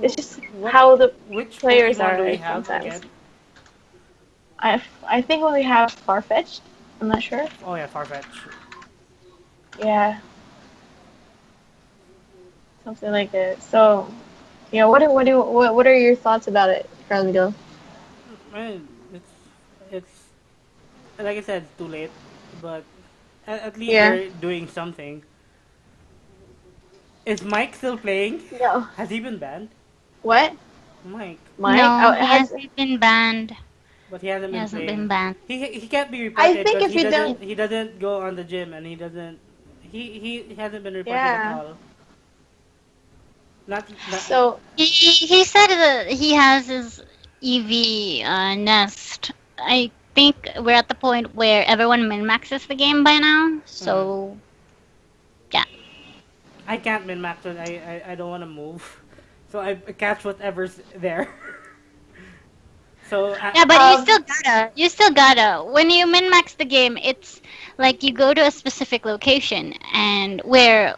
it's just What? how the Which players Pokemon are, do we right? have Sometimes. again? I think we have Farfetch'd. I'm not sure. Oh yeah, Farfetch. Yeah, something like that. So, yeah, what are your thoughts about it, Carlito? Man, it's like I said, it's too late, but at least Yeah. they're doing something. Is Mike still playing? No. Has he been banned? What? Mike, Mike? Oh, No, it he has. hasn't been banned. but he hasn't He been hasn't been playing. banned. He can't be I reported think because if you don't. he doesn't go on the gym and he hasn't been reported at Yeah. all. Not So, He said that he has his EV nest. I think we're at the point where everyone min maxes the game by now. uh, So yeah, I can't min max it. I don't want to move, so I catch whatever's there. So yeah, but um, you still gotta. When you min max the game, it's like you go to a specific location and where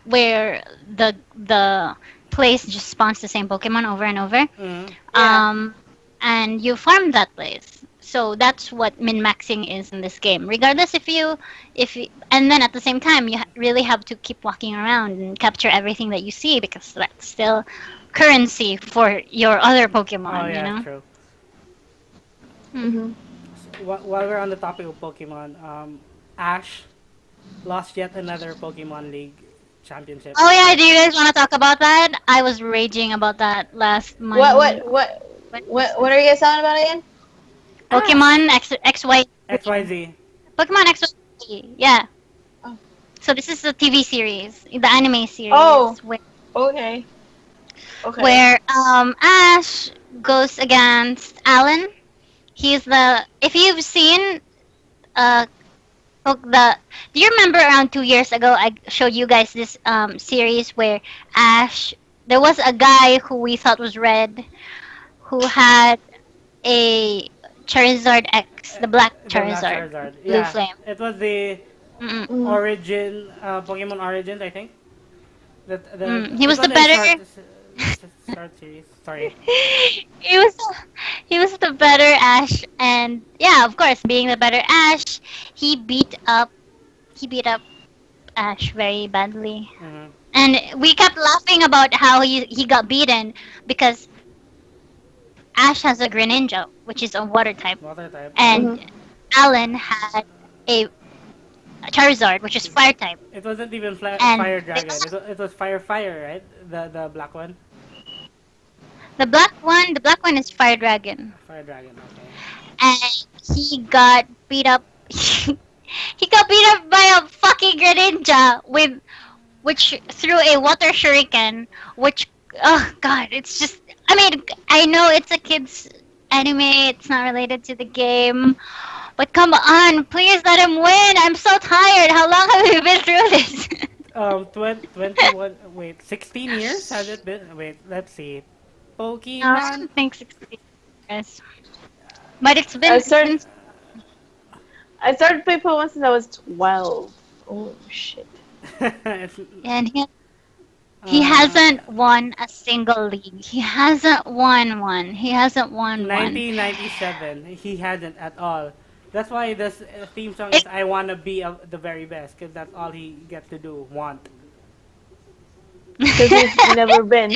the place just spawns the same Pokemon over and over. Mm-hmm. Yeah. Um, and you farm that place. So that's what min maxing is in this game. Regardless if you, and then at the same time you really have to keep walking around and capture everything that you see because that's still currency for your other Oh Pokemon. You yeah, know. true. Hmm. Mm-hmm. While we're on the topic of Pokemon, Ash lost yet another Pokemon League championship. Oh yeah, do you guys want to talk about that? I was raging about that last What Monday. what what what are you guys talking about again? Ash Pokemon XY. XYZ. Pokemon XY. Yeah. Oh, So this is the TV series, the anime oh, series okay, okay. where Ash goes against Alan. He's the if you've seen uh the do you remember around 2 years ago I showed you guys this series where Ash there was a guy who we thought was red who had a Charizard X, the black The Black Charizard, Charizard. blue Yeah, flame. it was the Mm-mm. Mm, Origin, Pokemon Origins, I think. He It was was the a better. start series. Sorry. he was he was the better Ash, and yeah, of course, being the better Ash, he beat up he beat up Ash very badly. Mm-hmm. And we kept laughing about how he got beaten because Ash has a Greninja, which is a water type, Water type. and mhm. Alan had a Charizard, which is fire type. It wasn't even And Fire they Dragon. lost. It was Fire, right? The black one. The black one is Fire Dragon, Fire Dragon. Okay. and he got beat up. He got beat up by a fucking Greninja with which threw a water shuriken, which oh god, it's just I mean, I know it's a kids anime, it's not related to the game, but come on, please let him win. I'm so tired. How long have we been through this? 21. Wait, 16 years has it been? Wait, let's see. No, I Pokemon. don't think 16 years. But I it's started been I started playing Pokemon since I was 12. Oh shit. It's, and he uh, hasn't won a single league. He hasn't won one. He hasn't won one. 1997. He hasn't at all. That's why this theme song It, is "I Wanna Be the Very Best" because that's all he gets to do. Want. Because he's never been.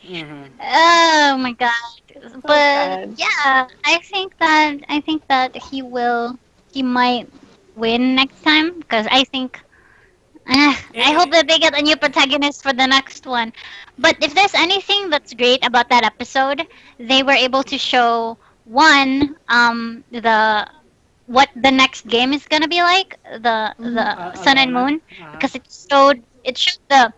Mm-hmm. oh my god. So But sad. yeah, I think that he might win next time because I hope It, that they get a new protagonist for the next one. But if there's anything that's great about that episode, they were able to show one the what the next game is gonna be like Mhm. the Sun and Alola. Moon Uh-huh. because it showed the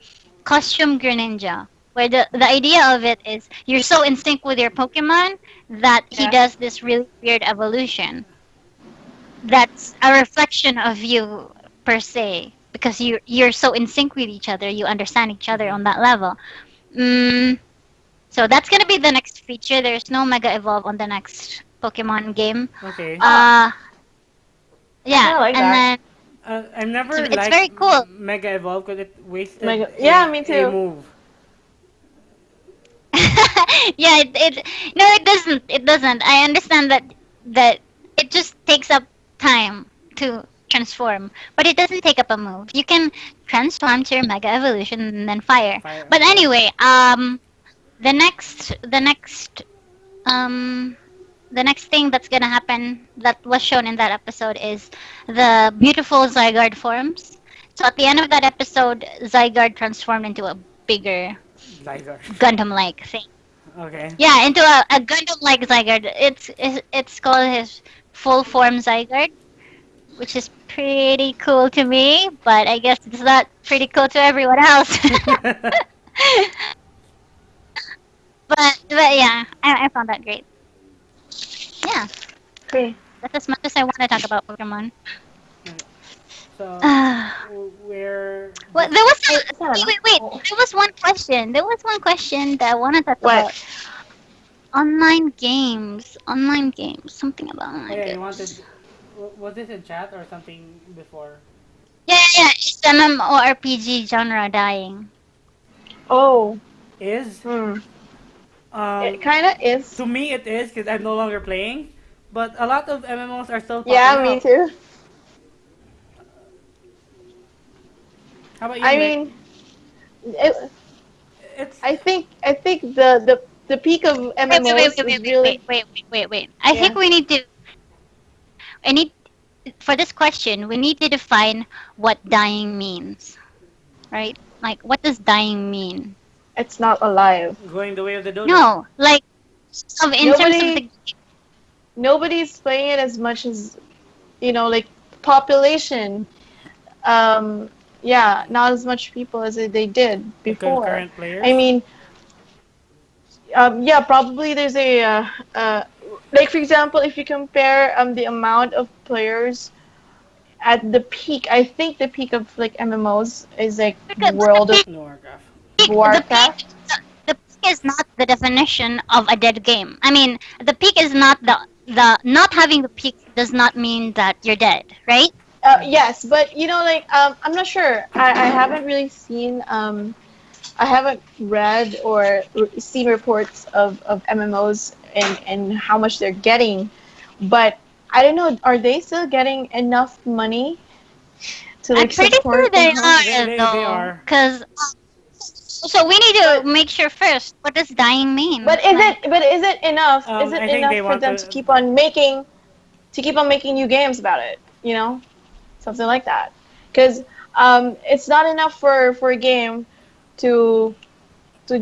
costume Greninja where the idea of it is you're so in sync with your Pokemon that he Yeah. does this really weird evolution that's a reflection of you per se because you're so in sync with each other you understand each other Mm-hmm. on that level. mm, so that's gonna be the next feature. There's no Mega Evolve on the next Pokemon game. Okay. Oh, uh I kind yeah, of like and that. then I never it's liked very cool. Mega Evolve because it wasted Mega. Yeah, me a too. move. yeah, no, it doesn't. I understand that it just takes up time to transform, but it doesn't take up a move. You can transform to your Mega Evolution and then fire. Fire. But Okay. anyway, um the next thing that's gonna happen that was shown in that episode is the beautiful Zygarde forms. So at the end of that episode, Zygarde transformed into a bigger Zygarde. Gundam-like thing. Okay. Yeah, into a Gundam-like Zygarde. It's called his full form Zygarde, which is pretty cool to me, but I guess it's not pretty cool to everyone else. but yeah, I found that great. Yeah, Okay. that's as much as I want to talk about Pokemon. So Uh, we're well, just It's not enough. wait. Oh. There was one question. There was one question that I want to talk What? about. Online games. Online games. Something about oh online yeah, you games. wanted. Was this in chat or something before? Yeah. Is MMORPG genre dying? Oh. is. Hmm. It Um, kind of is. to me, it is because I'm no longer playing. But a lot of MMOs are still popping Yeah, me up. too. How about you, I Mick? mean, it, It's I think the peak of Wait, wait, wait, MMOs wait, was wait, wait, wait, really wait, wait, wait, wait. I think yeah. we need to. I need for this question. We need to define what dying means, right? Like, what does dying mean? It's not alive. going the way of the dodo. No, like, in terms of Nobody the nobody's playing it as much as like population. Um, yeah, not as much people as they did The before. concurrent I players. mean, yeah, probably there's uh, like for example, if you compare the amount of players at the peak, I think the peak of like MMOs is like because the World of peak, No Warcraft. the peak, Warcraft. the peak is not the definition of a dead game. I mean, the peak is not the not having the peak does not mean that you're dead, right? Yes, but like I'm not sure. I haven't really seen I haven't read or seen reports of MMOs and how much they're getting, but I don't know. Are they still getting enough money to I'm like pretty sure support the they whole? are They though, are. because so we need to But make sure first. What does dying mean? but is it Like, but is it enough? Is it I think they enough for want them to to. keep on making new games about it? Something like that. Because it's not enough for a game to to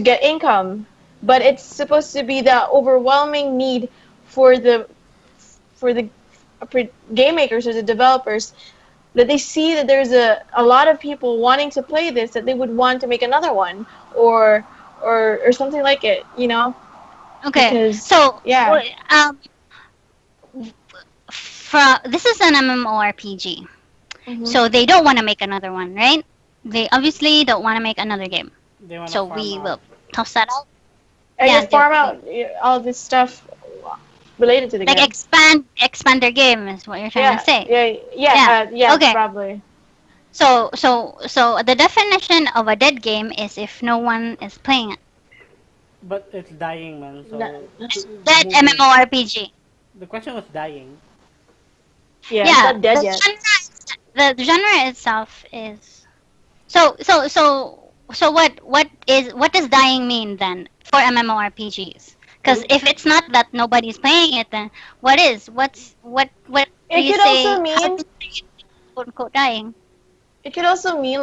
get income, but it's supposed to be the overwhelming need for the game makers or the developers that they see that there's a lot of people wanting to play this that they would want to make another one or or something like it. okay, Because so yeah. from this is an MMORPG, Hmm. so they don't want to make another one, right? They obviously don't want to make another game, They want to so farm we out. will toss that out. I Yeah, just farm out all this stuff related to the like game. expand their game is what you're trying to Yeah, say. yeah, Yeah. yeah, yes, Okay. probably. So the definition of a dead game is if no one is playing it. But it's dying, man. No, So Dead moving. MMORPG. The question was dying. yeah, it's Yeah, not dead yet. the genre itself is so what does dying mean then for MMORPGs? Because if it's not that nobody's playing it, then what is? What do It you could say? also How do mean you say quote unquote dying?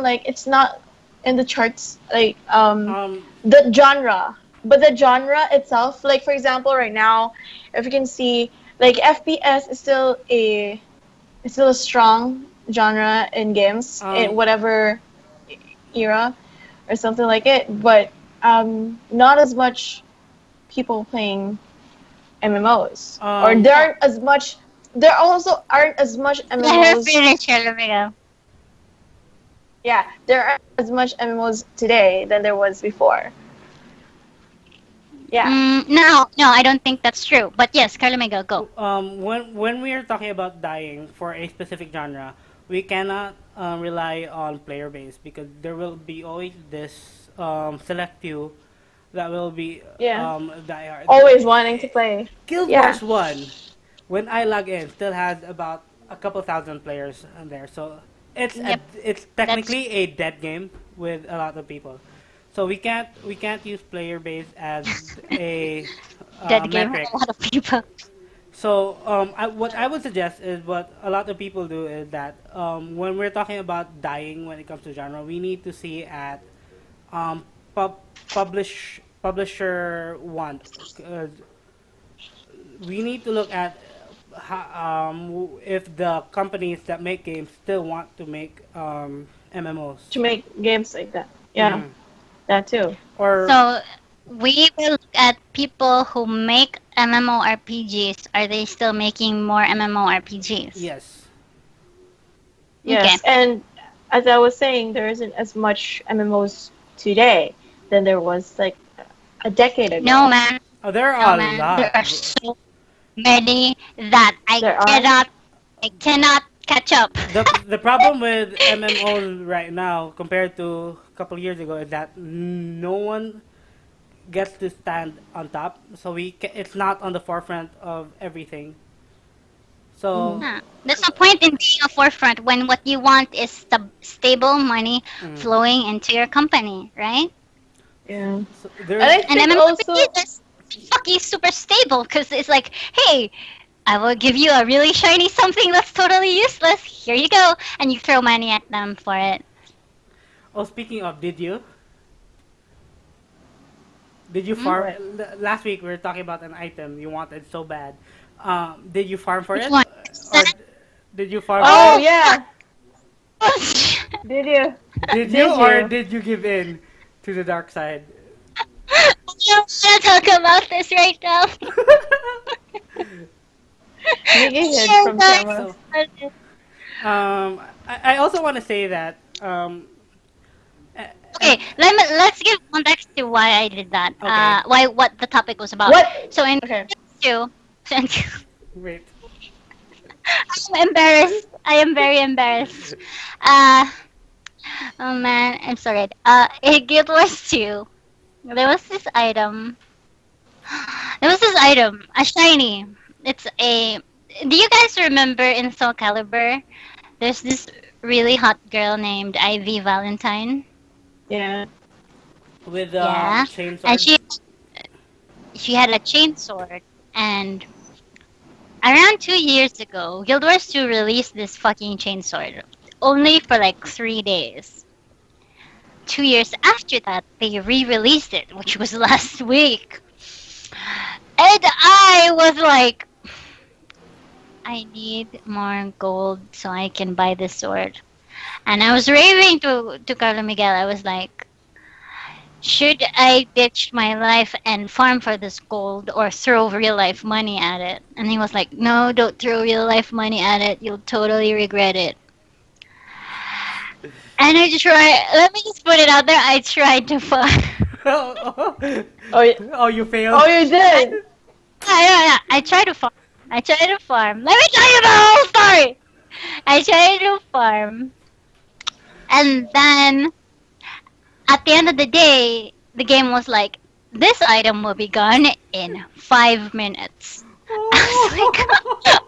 like it's not in the charts like Um, the genre, but the genre itself, like for example, right now, if you can see, like FPS is still a strong genre in games in um, whatever era or something like it, but not as much people playing MMOs, or um, there Yeah. aren't as much. There also aren't as much Let her MMOs. finish, let me go. Yeah, there aren't as much MMOs today than there was before. Yeah, No, no, I don't think that's true. But yes, Carla may go. when we are talking about dying for a specific genre, we cannot rely on player base because there will be always this select few that will be yeah. that are Always wanting to play. Guild Yeah, Wars One. When I log in, still has about a couple thousand players in there, so Yep, it's that's technically a dead game with a lot of people. So we can't use player base as a dead game with metric. a lot of people. So what I would suggest is what a lot of people do is that when we're talking about dying when it comes to genre, we need to see at um, publisher want. We need to look at if the companies that make games still want to make to MMOs. make games like that. Yeah, Hmm. that too. Or So we will look at people who make MMORPGs. Are they still making more MMORPGs? yes, Okay. Yes, and as I was saying, there isn't as much MMOs today than there was like a decade No, ago. man. there No, are a man. There lot. are so many that There are. I cannot catch up. The problem with MMOs right now compared to couple of years ago is that no one gets to stand on top, so it's not on the forefront of everything. So, Huh. There's no point in being a forefront when what you want is stable money mm, flowing into your company, right? Yeah. so And there's I And think MMORPG also, is fucking super stable because it's like, hey, I will give you a really shiny something that's totally useless. Here you go, and you throw money at them for it. oh, speaking of, did you Hmm? farm what? last week? We were talking about an item you wanted so bad. Did you farm for Which it, one? or did you farm for Oh it? yeah. Fuck! Did you? Did you, Did or you? did you give in to the dark side? I don't want to talk about this right now. Miggy hid Oh from my camera. So, God. I also want to say that Okay, let's give context to why I did that. okay, Why what the topic was about. What? So in Okay. two, I'm wait. embarrassed. I am very embarrassed. Oh man, I'm sorry. In Guild Wars 2, there was this item. There was this item, a shiny. It's a. Do you guys remember in Soul Calibur? There's this really hot girl named Ivy Valentine. Yeah. With Yeah, chain and sword. she had a chain sword, and around 2 years ago, Guild Wars 2 released this fucking chain sword, only for like 3 days. 2 years after that, they re-released it, which was last week. And I was like, I need more gold so I can buy this sword. And I was raving to Carlo Miguel. I was like, should I ditch my life and farm for this gold or throw real life money at it? And he was like, no, don't throw real life money at it. You'll totally regret it. And I tried, let me just put it out there, I tried to farm. oh, Oh, yeah. oh, you failed. Oh, you did. Yeah. I tried to farm. I tried to farm. Let me tell you the whole story. I tried to farm, and then at the end of the day, the game was like, "This item will be gone in 5 minutes." I was like, "Are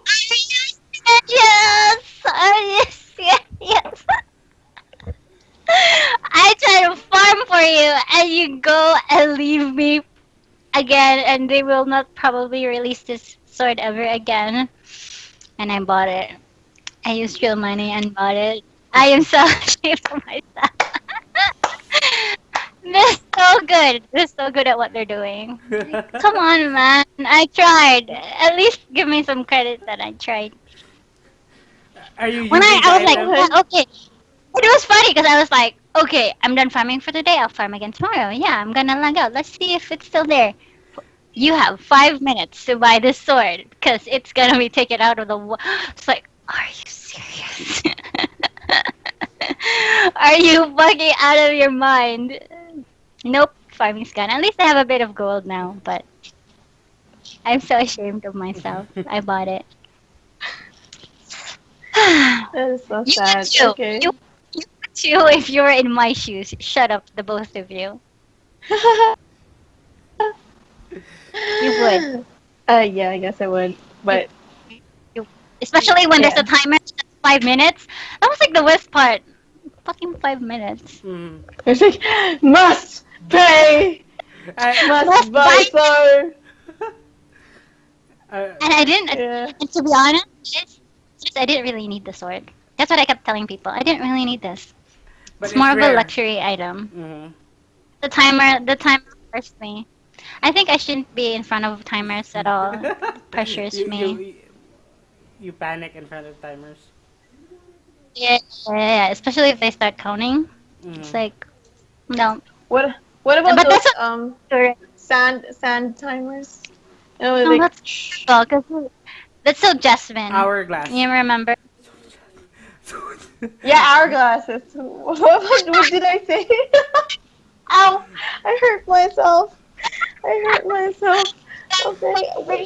you serious? Are you serious?" I try to farm for you, and you go and leave me again, and they will not probably release this sword ever again. And I bought it. I used real money and bought it. I am so ashamed of myself. They're so good. They're so good at what they're doing. Like, come on, man. I tried. At least give me some credit that I tried. Are you When using the I was like, item? What? yeah, okay. It was funny because I was like, okay, I'm done farming for today. I'll farm again tomorrow. Yeah, I'm gonna log out. Let's see if it's still there. You have 5 minutes to buy this sword because it's gonna be taken out of the. It's like, are you serious? Are you fucking out of your mind? Nope, farming's gone. At least I have a bit of gold now, but I'm so ashamed of myself. I bought it. That is so You would sad. too. Okay. You would too if you were in my shoes. Shut up, the both of you. You would. Yeah, I guess I would. You, But you, especially when there's a yeah. timer that's 5 minutes. That was like the worst part. Fucking 5 minutes. Mm. It's like, must pay, I, must Must buy buy. sword. And I didn't. Yeah. And to be honest, I didn't really need the sword. That's what I kept telling people. I didn't really need this. but It's more it's of a rare. luxury item. Mm. The timer forced me. I think I shouldn't be in front of timers at all. It pressures you, me. you you panic in front of timers. Yeah, especially if they start counting. It's Mm. like, no. What about But those that's not sand timers? You know, no, like that's because that's so Jasmine. Hourglass. You remember? yeah, hourglasses. What did I say? Oh, I hurt myself. I hurt myself. Okay,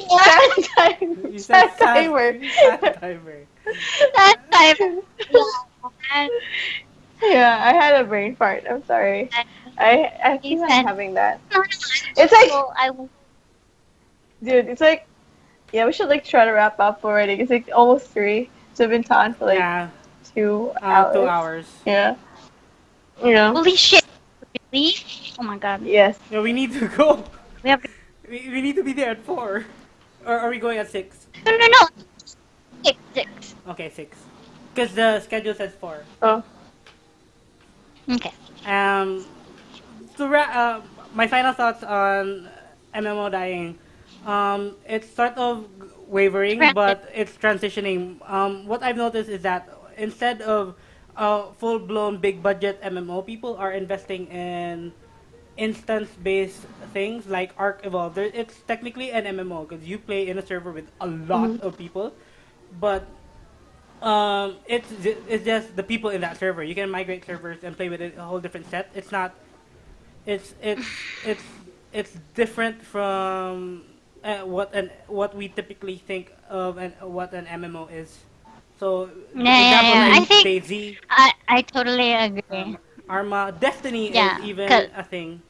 sand timer. you said Sand timer. sand timer. that time. Yeah, man. Yeah, I had a brain fart. I'm sorry. I He keep on said, having that. "No, no, It's like, I will." dude, it's like, yeah, we should like try to wrap up already. It's like almost 3. So I've been talking for like Yeah, 2 2 hours. hours. Yeah. Yeah. Holy shit! Really? Oh my god. Yes. No, we need to go. We have We need to be there at 4. Or are we going at 6? no, no, no. Six, six. Okay, 6. Because the schedule says 4. Oh. Okay. Um, my final thoughts on MMO dying. It's sort of wavering, Granted. but it's transitioning. What I've noticed is that instead of full blown big budget MMO, people are investing in instance based things like Arc Evolve. It's technically an MMO because you play in a server with a lot Mhm. of people, but it's just the people in that server. You can migrate servers and play with a whole different set. It's not. It's it's different from what we typically think of and what an MMO is. So Yeah, yeah, examples yeah. like I think DayZ, I totally agree. um, Arma, Destiny is Yeah. even Cause a thing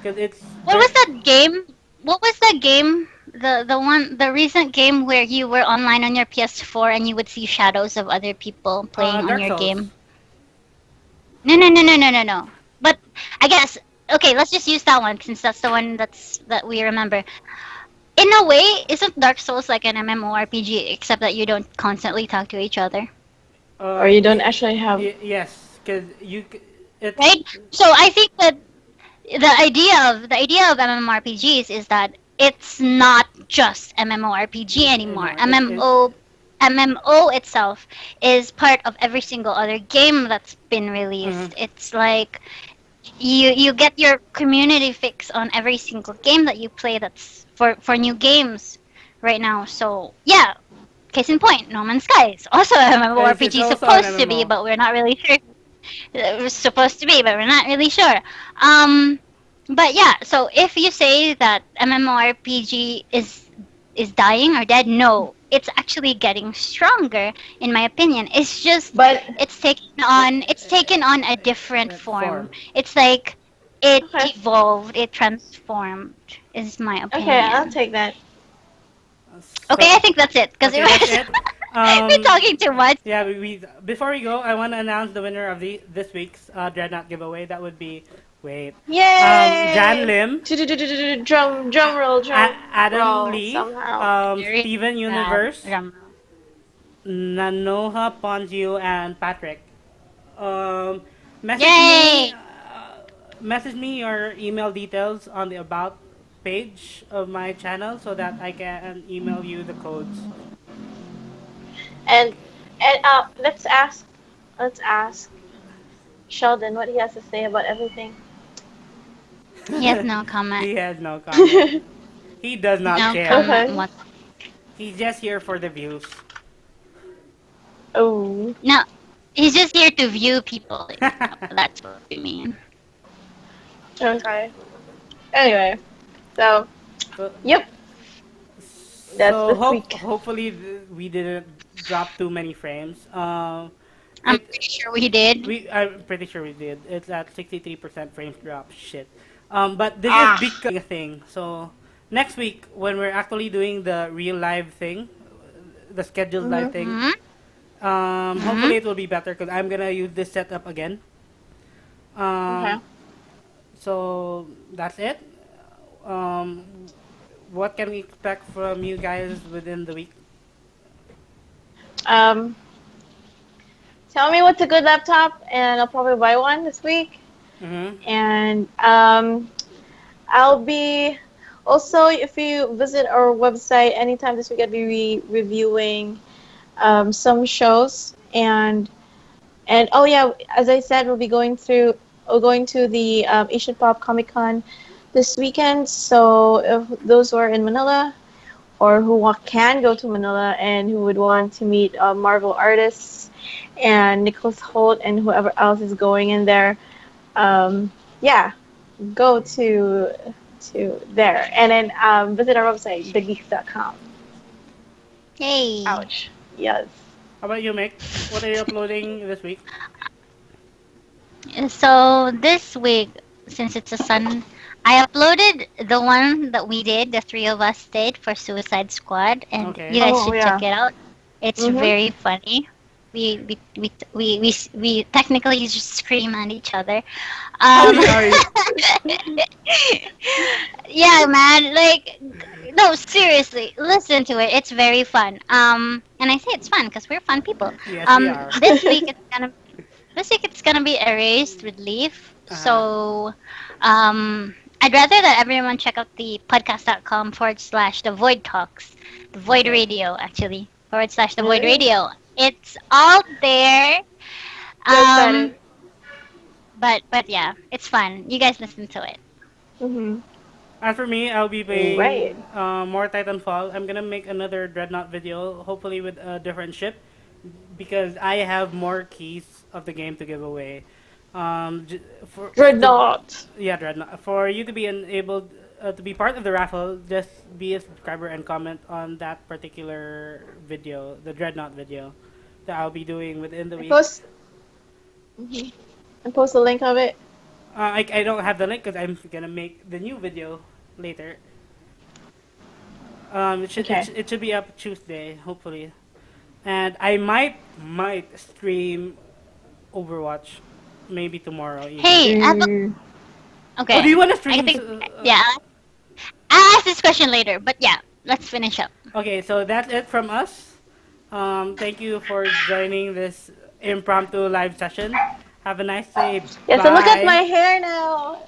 because it's what was very that game? What was that game? The recent game where you were online on your PS4 and you would see shadows of other people playing on Dark your Souls. game. No, no, no, no, no, no, no. But I guess okay, let's just use that one since that's the one that we remember. In a way, isn't Dark Souls like an MMORPG except that you don't constantly talk to each other, Or you don't Yeah, actually have. yes, because it's right? So I think that the idea of MMORPGs is that it's not just MMORPG anymore. no, MMO itself is part of every single other game that's been mhm. released. It's like you get your community fix on every single game that you play that's for new games right now. So yeah, case in point, No Man's Sky is also a It's MMORPG also an supposed to be, MMO. but we're not really sure. It was supposed to be, but we're not really sure. Um, but yeah, so if you say that MMORPG is dying or dead, no, it's actually getting stronger, in my opinion. It's just But it's taken on a different form. Form. It's like it okay. evolved, it transformed, is my Okay, I'll opinion. take that. Okay, So I think that's it because okay, that's it. we're talking too much. Yeah, we before we go, I want to announce the winner of the this week's Dreadnought giveaway. That would be wait, Jan Yay! Lim, Drum roll, drum Adam roll Lee, somehow. Very Steven bad Universe, drama. Nanoha Ponzio, and Patrick. Um, message me, Yay! message me your email details on the about page of my channel so that I can email you the codes. And let's ask Sheldon what he has to say about everything. He has no comment. He has no comment. He does not No care. comment Okay. what. He's just here for the views. Oh. No, he's just here to view people. That's what we mean. Okay. Anyway, so So, yep, that's so this week. hopefully we didn't drop too many frames. I'm It pretty sure we did. I'm pretty sure we did. It's at 63% frames drop. Shit. But this is Ah. becoming a thing. So next week when we're actually doing the real live thing, the scheduled live Mhm. thing, Hmm. Hmm. hopefully it will be better because I'm gonna use this setup again. Okay. Um, so that's it. Um, what can we expect from you guys within the week? Um, tell me what's a good laptop, and I'll probably buy one this week. Mm-hmm. And I'll be also, if you visit our website anytime this week, I'll be reviewing some shows, and oh yeah, as I said, we're going to the Asian Pop Comic Con this weekend. So if those who are in Manila or who can go to Manila and who would want to meet Marvel artists and Nicholas Holt and whoever else is going in there, yeah, go to there and then visit our website, thegeeks.com. Yay. Ouch. Yes. How about you, Mick? What are you uploading this week? So this week, since it's a sun, I uploaded the one that we did, the three of us did for Suicide Squad, and you Okay. guys Oh should check yeah. it out. It's Mhm. very funny. We technically just scream at each other. How Um, do you are you? yeah, man. Like, no, seriously, listen to it. It's very fun. And I say it's fun because we're fun people. Yes, we are. This week it's gonna be erased with leaf. Uh-huh. So, I'd rather that everyone check out the podcast.com/, the Void Talks, the Void Okay. Radio actually / the Void Yeah. Radio. It's all there. So excited. Um, but yeah, it's fun. You guys listen to it. Mhm. As for me, I'll be Right. playing more Titanfall. I'm gonna make another Dreadnought video, hopefully with a different ship, because I have more keys of the game to give away. For to Dreadnought. Yeah, Dreadnought. For you to be enabled to be part of the raffle, just be a subscriber and comment on that particular video, the Dreadnought video, that I'll be doing within the And week. post. Mhm. And post a link of it. I don't have the link because I'm gonna make the new video later. Okay. It should be up Tuesday, hopefully. And I might stream Overwatch, maybe tomorrow even. Hey, Mm. Oh, do okay. you want to I stream? think yeah. I'll ask this question later, but yeah, let's finish up. Okay, so that's it from us. Thank you for joining this impromptu live session. Have a nice day. Yes, and look at my Bye. hair now.